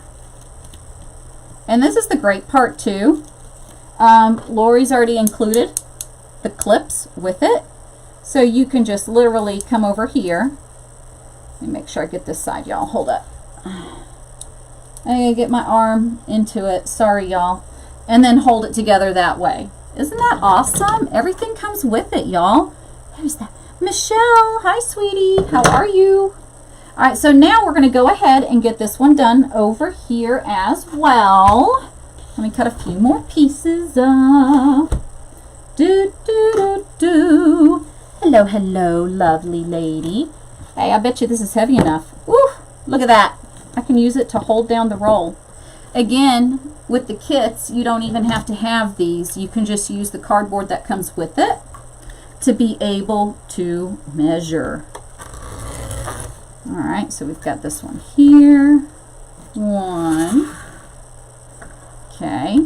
And this is the great part, too. Lori's already included the clips with it. So you can just literally come over here. Let me make sure I get this side, y'all. Hold up. I'm going to get my arm into it. Sorry, y'all. And then hold it together that way. Isn't that awesome? Everything comes with it, y'all. Who's that? Michelle. Hi, sweetie. How are you? All right, so now we're going to go ahead and get this one done over here as well. Let me cut a few more pieces off. Do, do, do, do. Hello, hello, lovely lady. Hey, I bet you this is heavy enough. Woo, look at that. I can use it to hold down the roll. Again, with the kits, you don't even have to have these. You can just use the cardboard that comes with it to be able to measure. All right, so we've got this one here. One. Okay.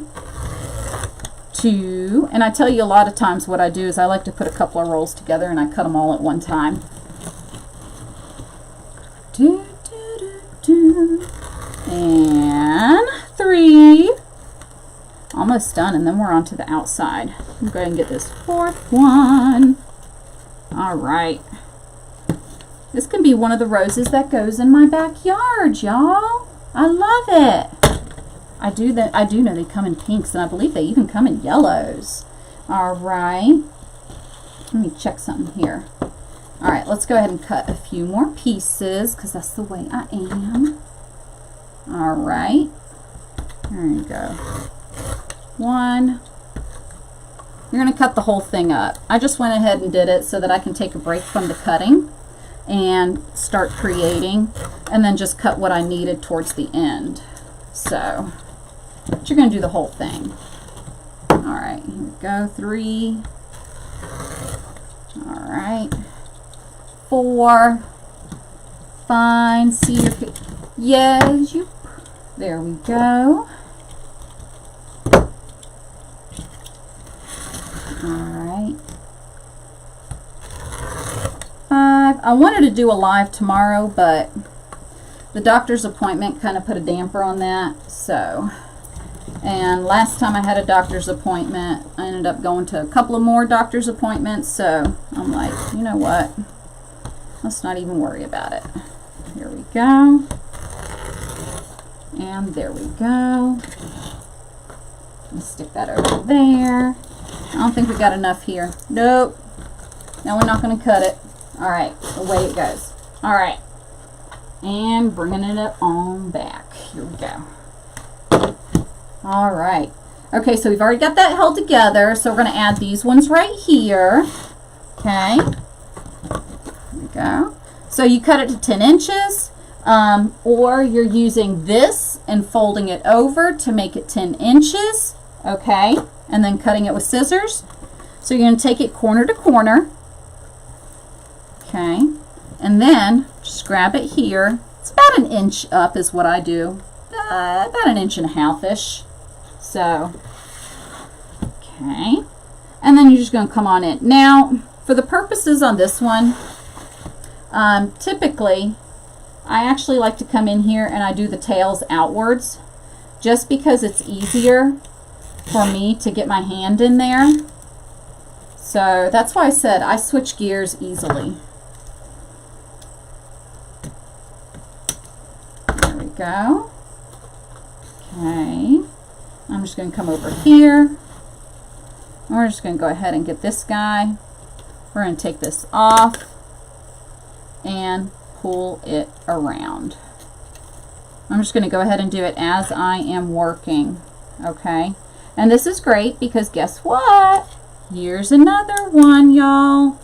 Two. And I tell you a lot of times what I do is I like to put a couple of rolls together and I cut them all at one time. Do, do, do, do. And 3. Almost done, and then we're on to the outside. I'm going to go ahead and get this 4th one. All right. This can be one of the roses that goes in my backyard, y'all. I love it. I do know they come in pinks, and I believe they even come in yellows. All right. Let me check something here. All right, let's go ahead and cut a few more pieces because that's the way I am. All right. There you go. 1. You're going to cut the whole thing up. I just went ahead and did it so that I can take a break from the cutting and start creating, and then just cut what I needed towards the end. So, but you're going to do the whole thing. All right, here we go. 3. All right. 4. Fine. See your, yes, you. There we go. Alright. 5. I wanted to do a live tomorrow, but the doctor's appointment kind of put a damper on that. So, and last time I had a doctor's appointment, I ended up going to a couple of more doctor's appointments. So I'm like, you know what? Let's not even worry about it. Here we go. And there we go. Let's stick that over there. I don't think we got enough here. Nope. Now we're not going to cut it. All right, away it goes. All right. And bringing it up on back. Here we go. All right. Okay, so we've already got that held together. So we're going to add these ones right here. Okay. There we go. So you cut it to 10 inches. Or you're using this and folding it over to make it 10 inches. Okay. And then cutting it with scissors. So you're going to take it corner to corner. Okay. And then just grab it here It's about an inch up is what I do. About an inch and a half-ish. So, okay. And then you're just going to come on in. Now, for the purposes on this one, typically, I actually like to come in here and I do the tails outwards, just because it's easier for me to get my hand in there. So that's why I said I switch gears easily. There we go. Okay. I'm just going to come over here. We're just going to go ahead and get this guy. We're going to take this off and pull it around. I'm just going to go ahead and do it as I am working. Okay. And this is great because guess what? Here's another one, y'all.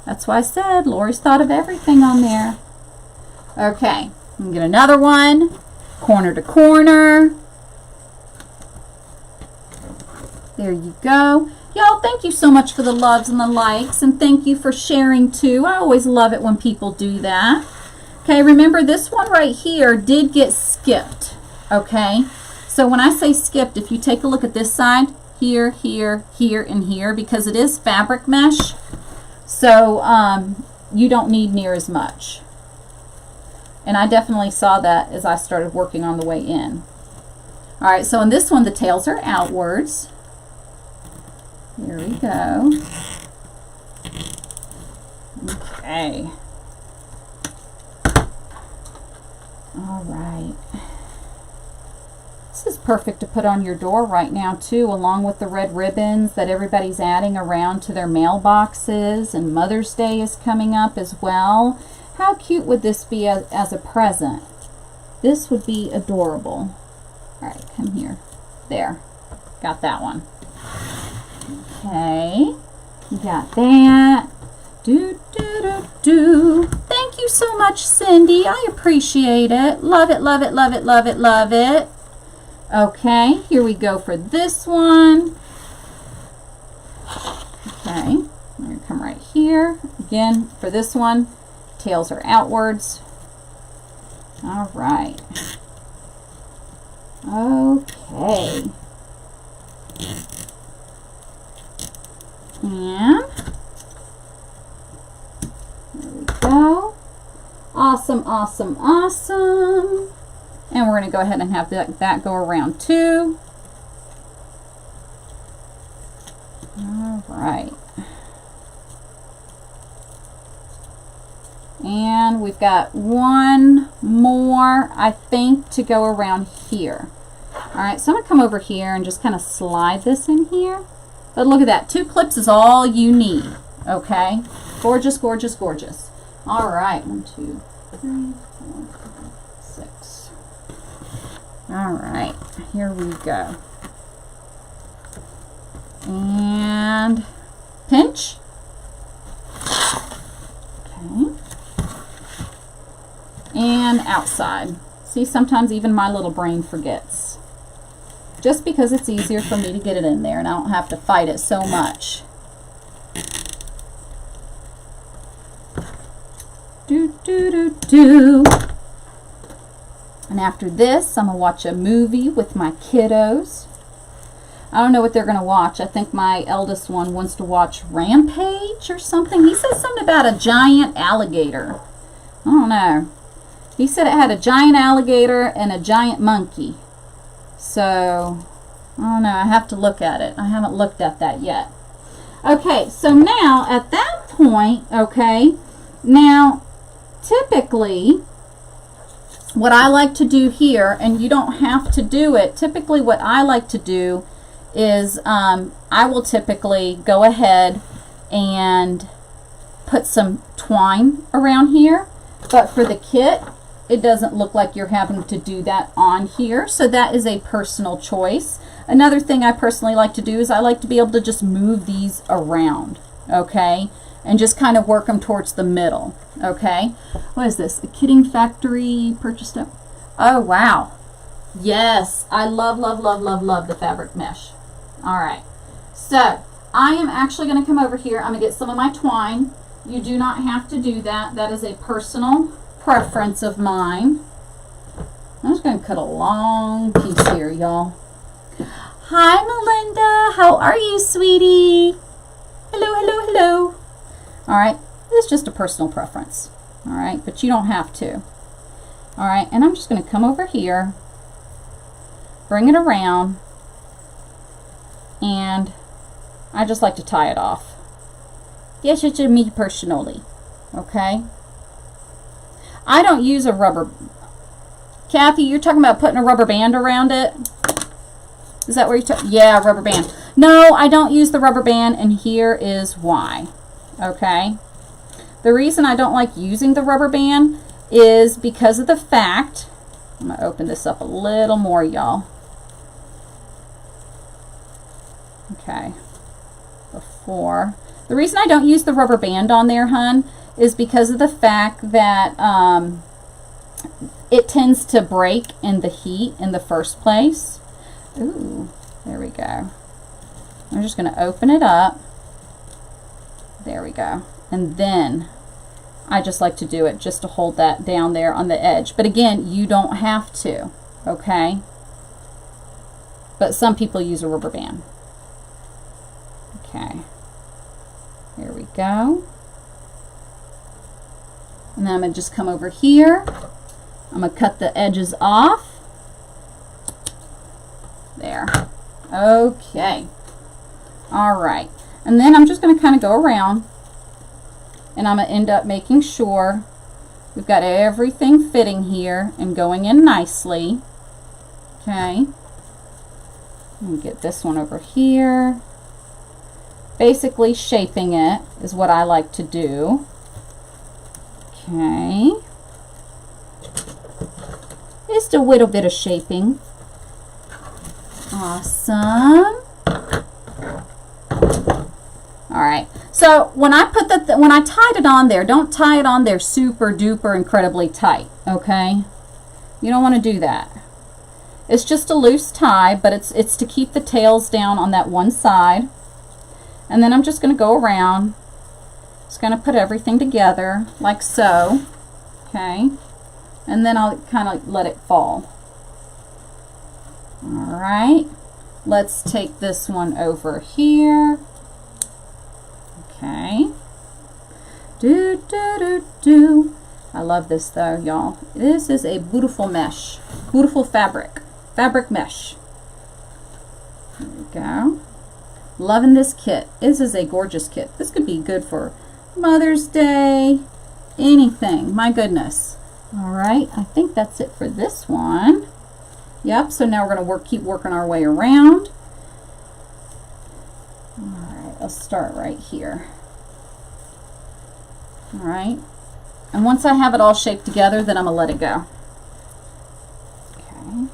That's why I said Lori's thought of everything on there. Okay. I'm going to get another one. Corner to corner. There you go. Y'all, thank you so much for the loves and the likes, and thank you for sharing too. I always love it when people do that. Okay, remember this one right here did get skipped. Okay, so when I say skipped, if you take a look at this side, here, here, here, and here, because it is fabric mesh, so you don't need near as much. And I definitely saw that as I started working on the way in. All right, so in this one, the tails are outwards. Here we go. Okay. All right. This is perfect to put on your door right now too, along with the red ribbons that everybody's adding around to their mailboxes, and Mother's Day is coming up as well. How cute would this be as a present? This would be adorable. All right, come here. There. Got that one. Okay. Got that. Do, do, do, do. Thank you so much, Cindy. I appreciate it. Love it, love it, love it, love it, love it. Okay, here we go for this one. Okay, I'm going to come right here. Again, for this one, tails are outwards. All right. Okay. And there we go. Awesome, awesome, awesome. And we're going to go ahead and have that go around too. All right. And we've got one more, I think, to go around here. All right, so I'm going to come over here and just kind of slide this in here. But look at that. 2 clips is all you need. Okay? Gorgeous, gorgeous, gorgeous. All right. 1, 2, 3, 4, 5, 6. All right. Here we go. And pinch. Okay. And outside. See, sometimes even my little brain forgets. Just because it's easier for me to get it in there and I don't have to fight it so much. Do, do, do, do. And after this, I'm going to watch a movie with my kiddos. I don't know what they're going to watch. I think my eldest one wants to watch Rampage or something. He said something about a giant alligator. I don't know. He said it had a giant alligator and a giant monkey. So, I don't know. I have to look at it. I haven't looked at that yet. Okay, so now at that point, okay, now typically what I like to do here, and you don't have to do it, typically what I like to do is I will typically go ahead and put some twine around here, but for the kit, it doesn't look like you're having to do that on here, so that is a personal choice. Another thing I personally like to do is I like to be able to just move these around, okay, and just kind of work them towards the middle, okay. What is this? A Kidding Factory purchased it. Oh, wow. Yes, I love, love, love, love, love the fabric mesh. All right, so I am actually going to come over here. I'm going to get some of my twine. You do not have to do that. That is a personal preference of mine. I'm just going to cut a long piece here, y'all. Hi, Melinda. How are you, sweetie? Hello, hello, hello. All right. It's just a personal preference. All right. But you don't have to. All right. And I'm just going to come over here, bring it around, and I just like to tie it off. Yes, it's me personally. Okay. I don't use a rubber. Kathy, you're talking about putting a rubber band around it? Is that where you're talking? Yeah, rubber band. No, I don't use the rubber band, and here is why. Okay. The reason I don't like using the rubber band is because of the fact, I'm going to open this up a little more, y'all. Okay. Before. The reason I don't use the rubber band on there, hun, is because of the fact that it tends to break in the heat in the first place. Ooh, there we go. I'm just going to open it up. There we go. And then I just like to do it just to hold that down there on the edge. But again, you don't have to, okay? But some people use a rubber band. Okay. There we go. And then I'm going to just come over here. I'm going to cut the edges off. There. Okay. All right. And then I'm just going to kind of go around, and I'm going to end up making sure we've got everything fitting here and going in nicely. Okay. And get this one over here. Basically shaping it is what I like to do. Okay. Just a little bit of shaping. Awesome. All right. So when I put when I tied it on there, don't tie it on there super duper incredibly tight. Okay. You don't want to do that. It's just a loose tie, but it's to keep the tails down on that one side. And then I'm just going to go around. Just going to put everything together like so. Okay. And then I'll kind of let it fall. All right. Let's take this one over here. Okay. Do, do, do, do. I love this though, y'all. This is a beautiful mesh. Beautiful fabric. Fabric mesh. There we go. Loving this kit. This is a gorgeous kit. This could be good for Mother's Day. Anything. My goodness. All right. I think that's it for this one. Yep. So now we're going to keep working our way around. All right. Let's start right here. All right. And once I have it all shaped together, then I'm going to let it go. Okay.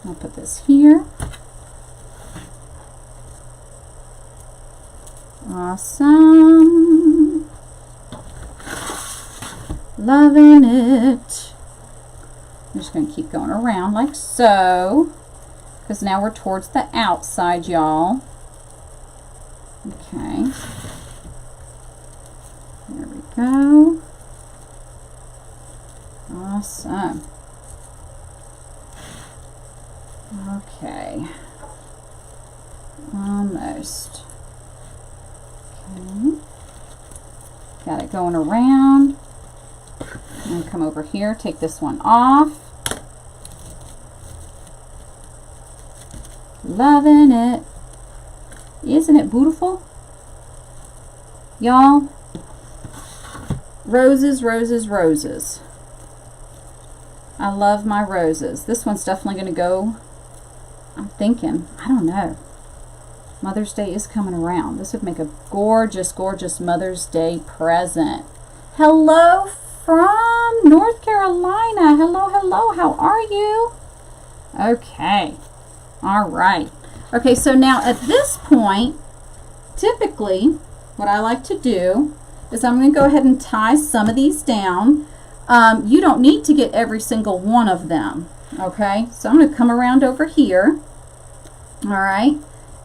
I'll put this here. Awesome. Loving it. I'm just going to keep going around like so, because now we're towards the outside, y'all. Okay. There we go. Awesome. Okay. Almost. Okay. Got it going around. And come over here, take this one off. Loving it. Isn't it beautiful? Y'all, roses, roses, roses. I love my roses. This one's definitely going to go, I'm thinking, I don't know. Mother's Day is coming around. This would make a gorgeous, gorgeous Mother's Day present. Hello from North Carolina. Hello, hello. How are you? Okay. All right. Okay, so now at this point, typically what I like to do is I'm going to go ahead and tie some of these down. You don't need to get every single one of them. Okay, so I'm going to come around over here. All right.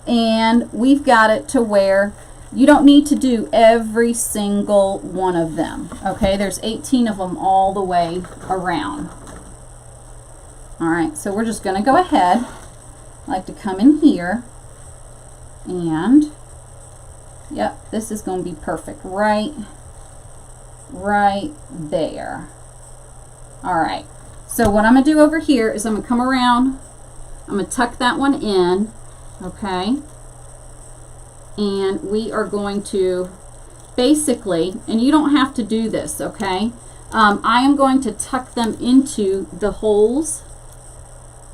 And we've got it to where You don't need to do every single one of them, okay? There's 18 of them all the way around. All right, so we're just going to go ahead. I like to come in here and, yep, this is going to be perfect right there. All right, so what I'm going to do over here is I'm going to come around. I'm going to tuck that one in, okay? And we are going to basically, and you don't have to do this, okay? I am going to tuck them into the holes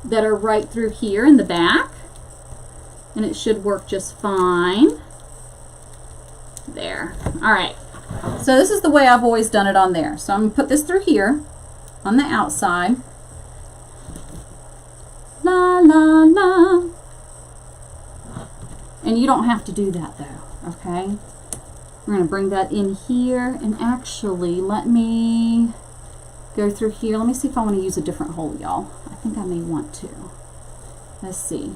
that are right through here in the back, and it should work just fine. There. All right. So this is the way I've always done it on there. So I'm going to put this through here on the outside. La, la, la. And you don't have to do that though, okay? We're going to bring that in here, and actually let me go through here. Let me see if I want to use a different hole, y'all. I think I may want to. Let's see.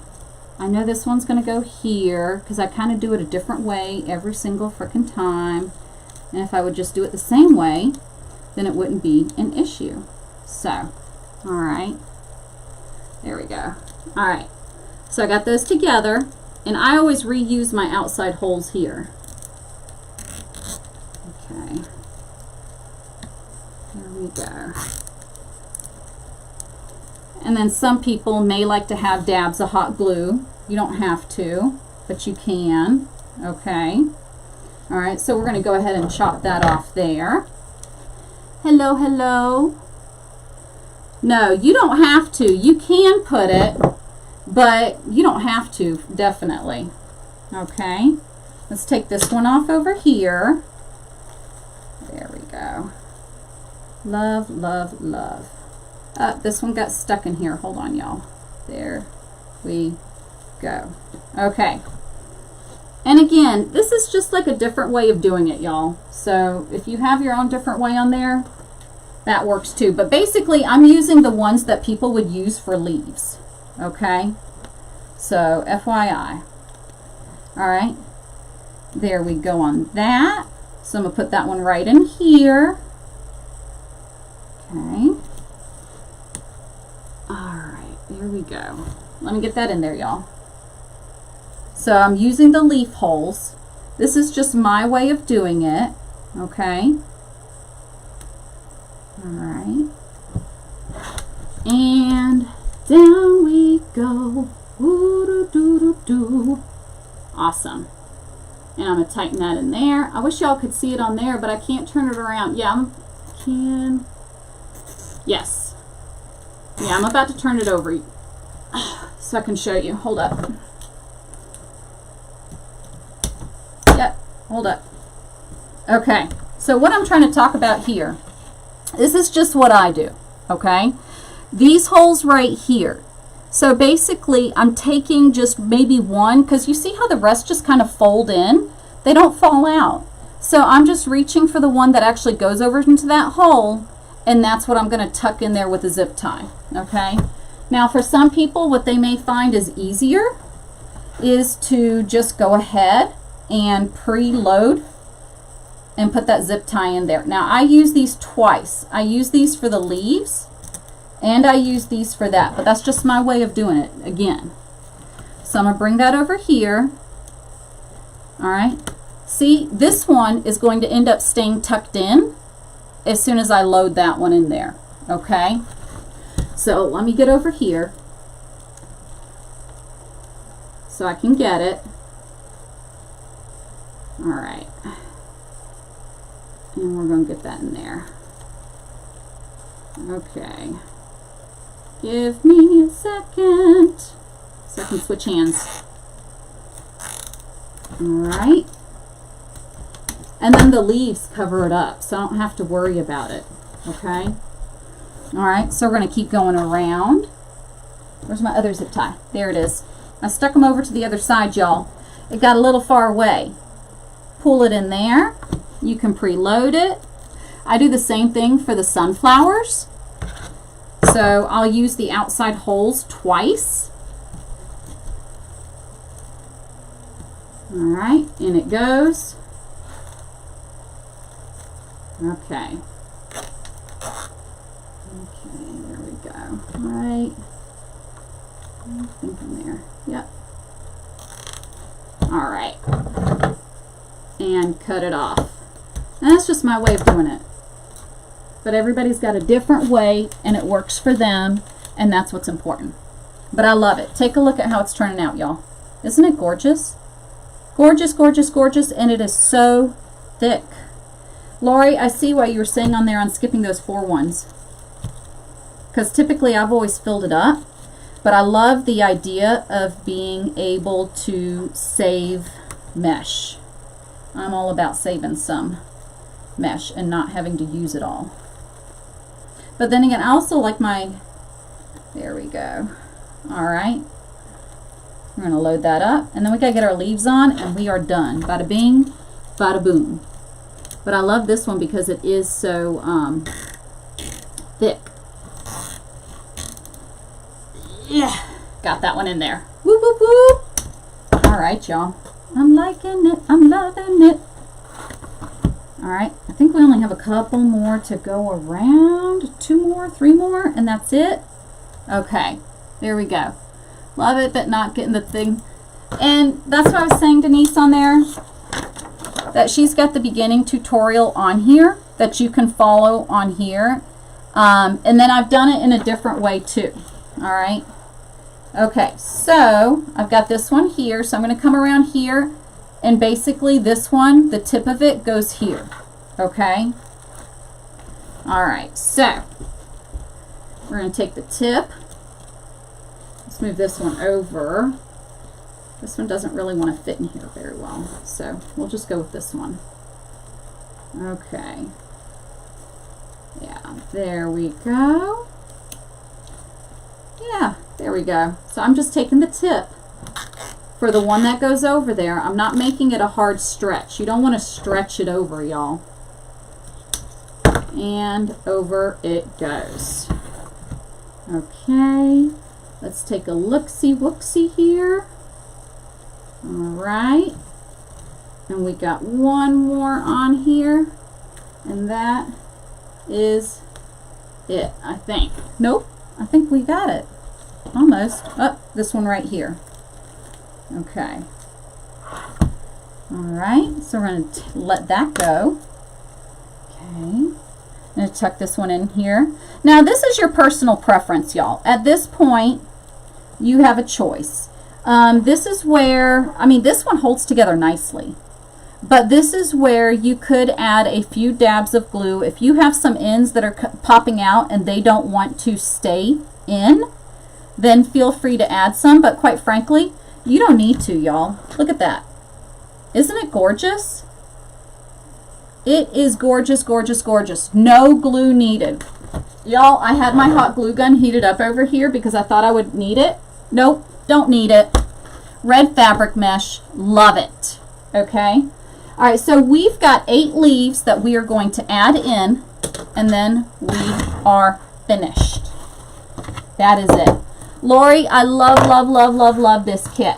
I know this one's going to go here because I kind of do it a different way every single frickin' time. And if I would just do it the same way, then it wouldn't be an issue. So, all right. There we go. All right. So I got those together. And I always reuse my outside holes here. Okay. There we go. And then some people may like to have dabs of hot glue. You don't have to, but you can. Okay. All right, so we're going to go ahead and chop that off there. Hello, hello. No, you don't have to. You can put it, but you don't have to, definitely. Okay, let's take this one off over here. There we go. Love, love, love. This one got stuck in here. Hold on, y'all. There we go. Okay. And again, this is just like a different way of doing it, y'all. So if you have your own different way on there, that works too. But basically, I'm using the ones that people would use for leaves. Okay, so FYI. All right, there we go on that. So I'm gonna put that one right in here. Okay. All right, there we go. Let me get that in there, y'all. So I'm using the leaf holes. This is just my way of doing it. Okay. All right. And down we go. Ooh-doo-doo-doo-doo. Awesome. And I'm going to tighten that in there. I wish y'all could see it on there, but I can't turn it around. Yeah, I can. Yes. Yeah, I'm about to turn it over so I can show you. Hold up. Yep, hold up. Okay, so what I'm trying to talk about here, this is just what I do, okay? These holes right here. So basically, I'm taking just maybe one, because you see how the rest just kind of fold in? They don't fall out. So I'm just reaching for the one that actually goes over into that hole, and that's what I'm going to tuck in there with a zip tie, okay? Now, for some people, what they may find is easier is to just go ahead and preload and put that zip tie in there. Now, I use these twice. I use these for the leaves, and I use these for that, but that's just my way of doing it again. So I'm going to bring that over here. All right. See, this one is going to end up staying tucked in as soon as I load that one in there. Okay. So let me get over here so I can get it. All right. And we're going to get that in there. Okay. Give me a second so I can switch hands. All right. And then the leaves cover it up, so I don't have to worry about it. Okay. All right, so we're going to keep going around. Where's my other zip tie? There it is. I stuck them over to the other side, y'all. It got a little far away. Pull it in there. You can preload it. I do the same thing for the sunflowers. So I'll use the outside holes twice. All right, and it goes. Okay. Okay, there we go. Right. I think I'm there. Yep. All right. And cut it off. And that's just my way of doing it. But everybody's got a different way, and it works for them, and that's what's important. But I love it. Take a look at how it's turning out, y'all. Isn't it gorgeous? Gorgeous, gorgeous, gorgeous, and it is so thick. Lori, I see why you were saying on there on skipping those 4 ones. Because typically I've always filled it up, but I love the idea of being able to save mesh. I'm all about saving some mesh and not having to use it all. But then again, I also like my, there we go. All right. We're going to load that up, and then we got to get our leaves on, and we are done. Bada bing, bada boom. But I love this one because it is so thick. Yeah, got that one in there. Whoop, whoop, whoop. All right, y'all. I'm liking it. I'm loving it. All right, I think we only have a couple more to go around. 2 more, 3 more, and that's it. Okay, there we go. Love it, but not getting the thing. And that's what I was saying, Denise, on there, that she's got the beginning tutorial on here that you can follow on here. And then I've done it in a different way too. All right. Okay, so I've got this one here. So I'm going to come around here, and basically this one, the tip of it goes here. Okay. All right, so we're going to take the tip. Let's move this one over. This one doesn't really want to fit in here very well, so we'll just go with this one. Okay. Yeah, there we go. Yeah, there we go. So I'm just taking the tip for the one that goes over there. I'm not making it a hard stretch. You don't want to stretch it over, y'all. And over it goes. Okay. Let's take a look-see-whoopsie here. All right. And we got one more on here. And that is it, I think. Nope. I think we got it. Almost. Oh, this one right here. Okay. All right. So we're going to let that go. Okay. I'm going to tuck this one in here. Now, this is your personal preference, y'all. At this point, you have a choice. This is where, I mean, this one holds together nicely. But this is where you could add a few dabs of glue. If you have some ends that are popping out and they don't want to stay in, then feel free to add some. But quite frankly, you don't need to, y'all. Look at that. Isn't it gorgeous? It is gorgeous, gorgeous, gorgeous. No glue needed. Y'all, I had my hot glue gun heated up over here because I thought I would need it. Nope, don't need it. Red fabric mesh, love it. Okay? All right, so we've got 8 leaves that we are going to add in, and then we are finished. That is it. Lori, I love, love, love, love, love this kit.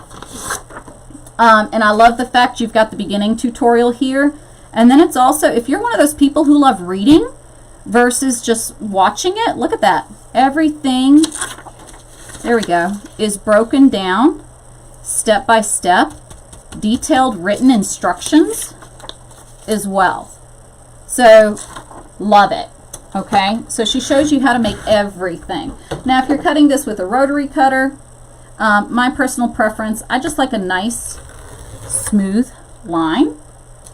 And I love the fact you've got the beginning tutorial here. And then it's also, if you're one of those people who love reading versus just watching it, look at that. Everything, there we go, is broken down step by step. Detailed written instructions as well. So, love it. Okay, so she shows you how to make everything. Now, if you're cutting this with a rotary cutter, my personal preference, I just like a nice, smooth line.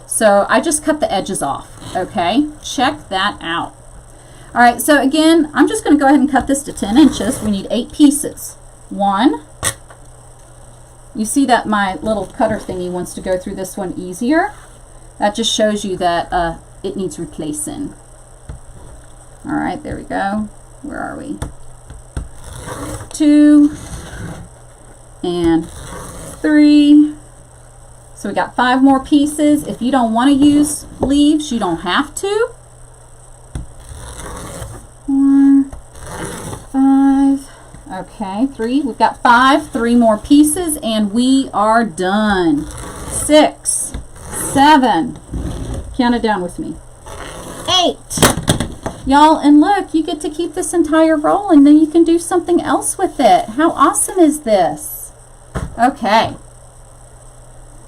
So I just cut the edges off, okay? Check that out. All right, so again, I'm just going to go ahead and cut this to 10 inches. We need 8 pieces. 1. You see that my little cutter thingy wants to go through this one easier. That just shows you that it needs replacing. All right, there we go. Where are we? 2 and 3. So we got 5 more pieces. If you don't want to use leaves, you don't have to. 4, 5. Okay, 3. We've got 5. 3 more pieces, and we are done. 6, 7, count it down with me, 8. Y'all, and look, you get to keep this entire roll and then you can do something else with it. How awesome is this? Okay.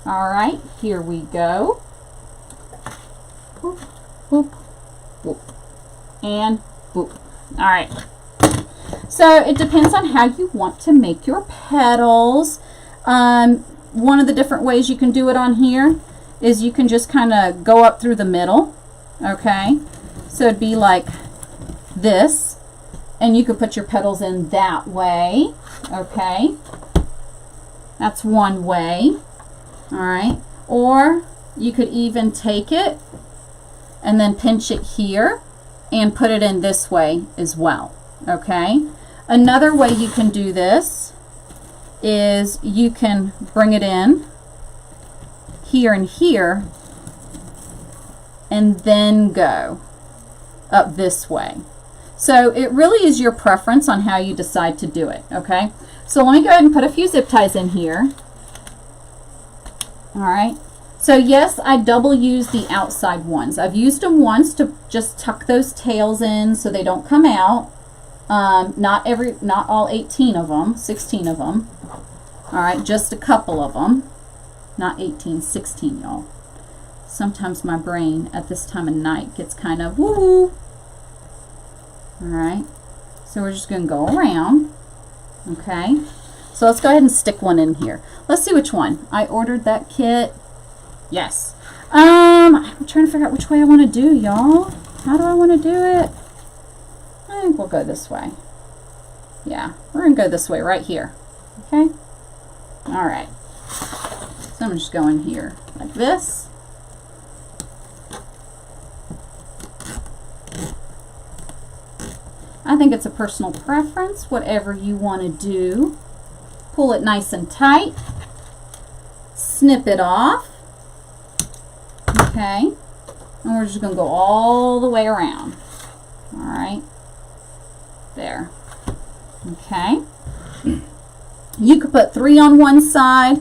All right, here we go. Boop, boop, boop, and boop. All right. So it depends on how you want to make your petals. One of the different ways you can do it on here is you can just kind of go up through the middle. Okay. So it'd be like this, and you could put your petals in that way. Okay. That's one way. All right. Or you could even take it and then pinch it here and put it in this way as well. Okay. Another way you can do this is you can bring it in here and here and then go up this way. So it really is your preference on how you decide to do it. Okay. So let me go ahead and put a few zip ties in here. All right. So yes, I double use the outside ones. I've used them once to just tuck those tails in so they don't come out. Not all 18 of them, 16 of them. All right, just a couple of them. Not 18, 16, y'all. Sometimes my brain at this time of night gets kind of woo. All right, so we're just going to go around. Okay, so let's go ahead and stick one in here. Let's see which one. I ordered that kit. Yes. I'm trying to figure out which way I want to do, y'all. How do I want to do it? I think we'll go this way. Yeah, we're going to go this way right here. Okay? All right. So I'm just going here like this. I think it's a personal preference, whatever you want to do. Pull it nice and tight. Snip it off. Okay. And we're just going to go all the way around. All right. There. Okay. You could put 3 on one side.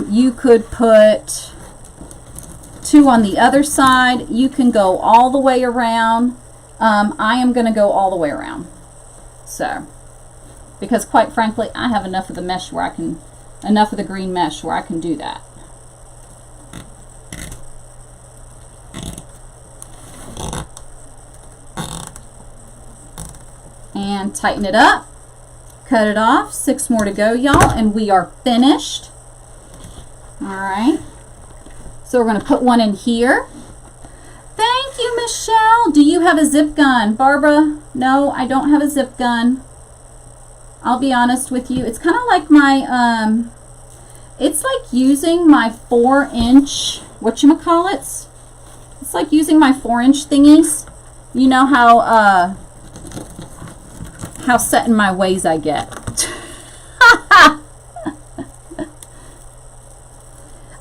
You could put 2 on the other side. You can go all the way around. I am going to go all the way around. So, because quite frankly, I have enough of the mesh where I can, enough of the green mesh where I can do that. And tighten it up, cut it off. 6 more to go, y'all, and we are finished. All right. So we're going to put one in here. Thank you, Michelle. Do you have a zip gun? Barbara, no, I don't have a zip gun. I'll be honest with you. It's kind of like my, it's like using my 4-inch, whatchamacallits? It's like using my 4-inch thingies. You know how set in my ways I get.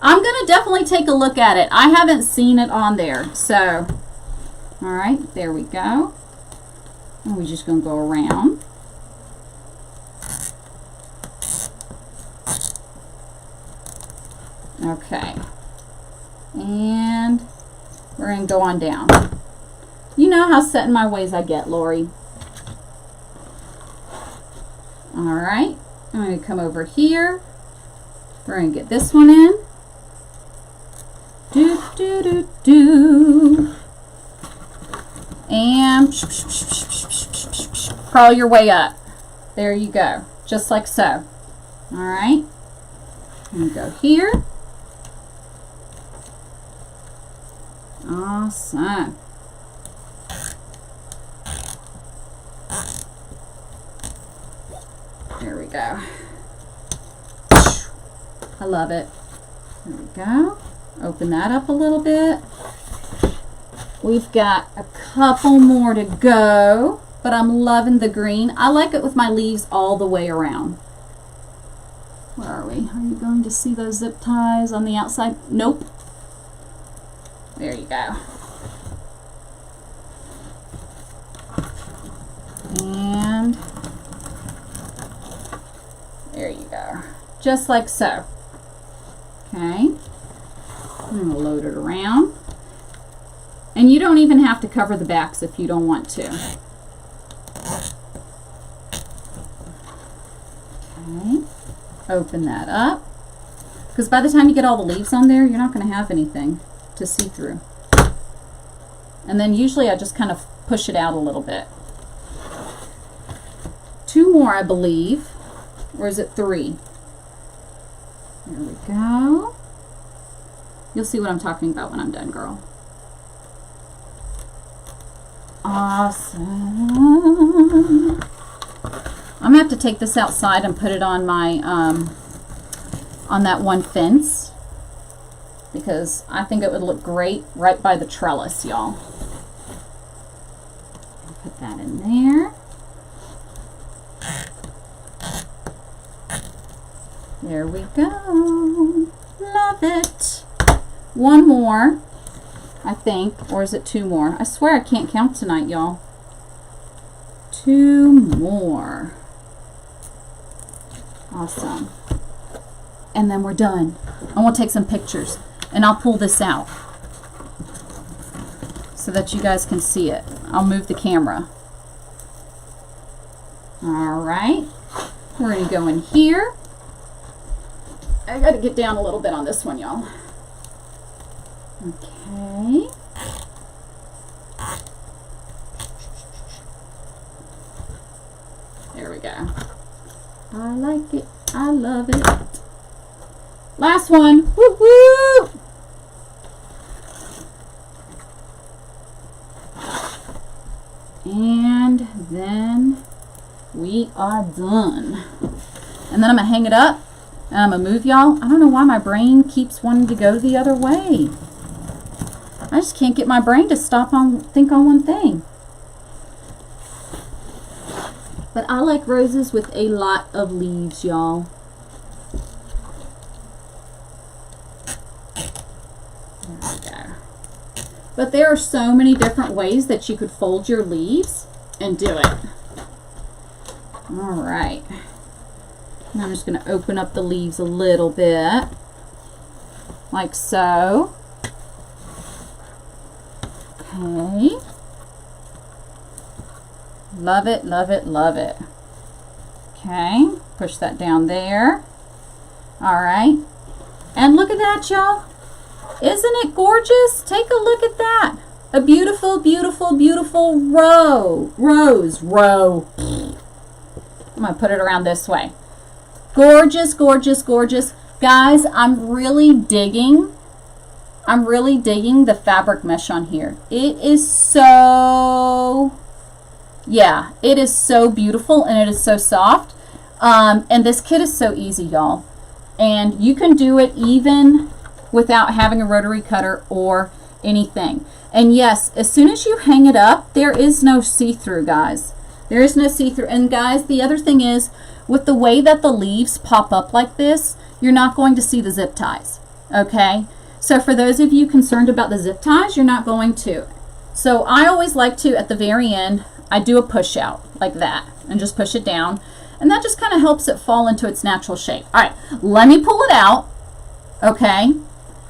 I'm going to definitely take a look at it. I haven't seen it on there. So, all right, there we go. And we're just going to go around. Okay. And we're going to go on down. You know how set in my ways I get, Lori. All right. I'm going to come over here. We're going to get this one in. Do, do, do, do. And crawl your way up. There you go. Just like so. All right. And go here. Awesome. There we go. I love it. There we go. Open that up a little bit. We've got a couple more to go, but I'm loving the green. I like it with my leaves all the way around. Where are we? Are you going to see those zip ties on the outside? Nope. There you go. And there you go. Just like so. Okay. I'm going to load it around. And you don't even have to cover the backs if you don't want to. Okay. Open that up. Because by the time you get all the leaves on there, you're not going to have anything to see through. And then usually I just kind of push it out a little bit. 2 more, I believe. Or is it 3? There we go. You'll see what I'm talking about when I'm done, girl. Awesome. I'm gonna have to take this outside and put it on my on that one fence, because I think it would look great right by the trellis, y'all. Put that in there. There we go. Love it. 1 more, I think, or is it 2 more? I swear I can't count tonight, y'all. 2 more. Awesome. And then we're done. I want to take some pictures, and I'll pull this out so that you guys can see it. I'll move the camera. All right. We're going to go in here. I got to get down a little bit on this one, y'all. Okay. There we go. I like it. I love it. Last one. Woo woo! And then we are done. And then I'm going to hang it up. And I'm going to move y'all. I don't know why my brain keeps wanting to go the other way. I just can't get my brain to think on one thing. But I like roses with a lot of leaves, y'all. There we go. But there are so many different ways that you could fold your leaves and do it. All right. And I'm just going to open up the leaves a little bit, like so. Okay. Love it, love it, love it. Okay, push that down there. All right. And look at that, y'all. Isn't it gorgeous? Take a look at that. A beautiful, beautiful, beautiful rose. I'm going to put it around this way. Gorgeous, gorgeous, gorgeous. Guys, I'm really digging the fabric mesh on here. It is so, yeah, it is so beautiful, and it is so soft. And this kit is so easy, y'all. And you can do it even without having a rotary cutter or anything. And yes, as soon as you hang it up, there is no see-through, guys. There is no see-through. And guys, the other thing is, with the way that the leaves pop up like this, you're not going to see the zip ties, okay? So for those of you concerned about the zip ties, you're not going to. So I always like to, at the very end, I do a push out like that and just push it down. And that just kind of helps it fall into its natural shape. All right, let me pull it out, okay?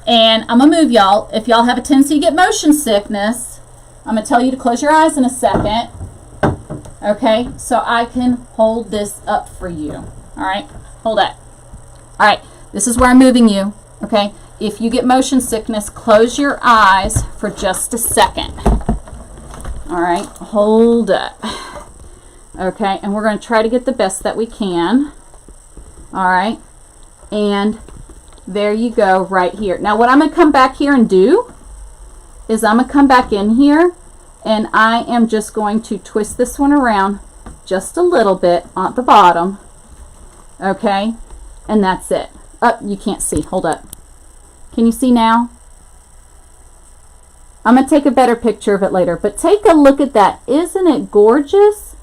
And I'm going to move y'all. If y'all have a tendency to get motion sickness, I'm going to tell you to close your eyes in a second. Okay, so I can hold this up for you. All right, hold it. All right, this is where I'm moving you. Okay, if you get motion sickness, close your eyes for just a second. All right, hold it. Okay, and we're going to try to get the best that we can. All right, and there you go right here. Now what I'm going to come back here and do is I'm going to come back in here, and I am just going to twist this one around just a little bit at the bottom. Okay, and that's it. Oh, you can't see. Hold up. Can you see now? I'm going to take a better picture of it later, but take a look at that. Isn't it gorgeous?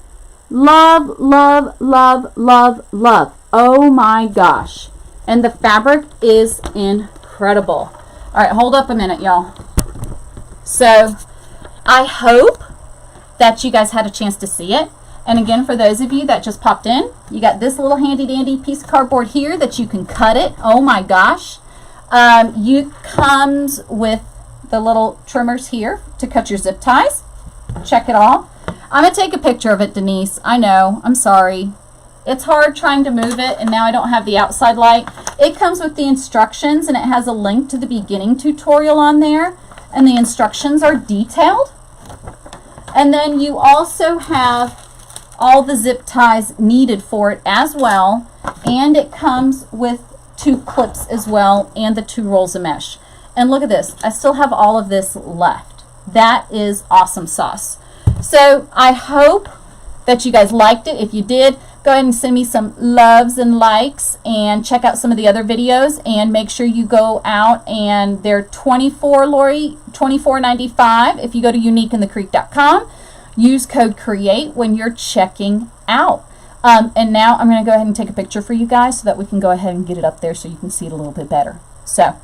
Love, love, love, love, love. Oh my gosh. And the fabric is incredible. All right, hold up a minute, y'all. So I hope that you guys had a chance to see it. And again, for those of you that just popped in, you got this little handy dandy piece of cardboard here that you can cut it. Oh my gosh. You comes with the little trimmers here to cut your zip ties. Check it all. I'm going to take a picture of it, Denise. I know. I'm sorry. It's hard trying to move it, and now I don't have the outside light. It comes with the instructions, and it has a link to the beginning tutorial on there, and the instructions are detailed. And then you also have all the zip ties needed for it as well, and it comes with 2 clips as well and the 2 rolls of mesh. And look at this. I still have all of this left. That is awesome sauce. So I hope that you guys liked it. If you did, go ahead and send me some loves and likes, and check out some of the other videos, and make sure you go out, and they're $24.95 if you go to uniqueinthecreek.com. Use code CREATE when you're checking out. And now I'm going to go ahead and take a picture for you guys so that we can go ahead and get it up there so you can see it a little bit better. So,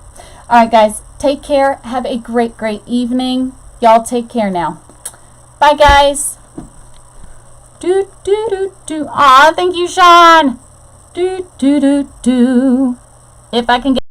all right, guys, take care. Have a great, great evening. Y'all take care now. Bye, guys. Do, do, do, do. Aw, thank you, Sean. Do, do, do, do. If I can get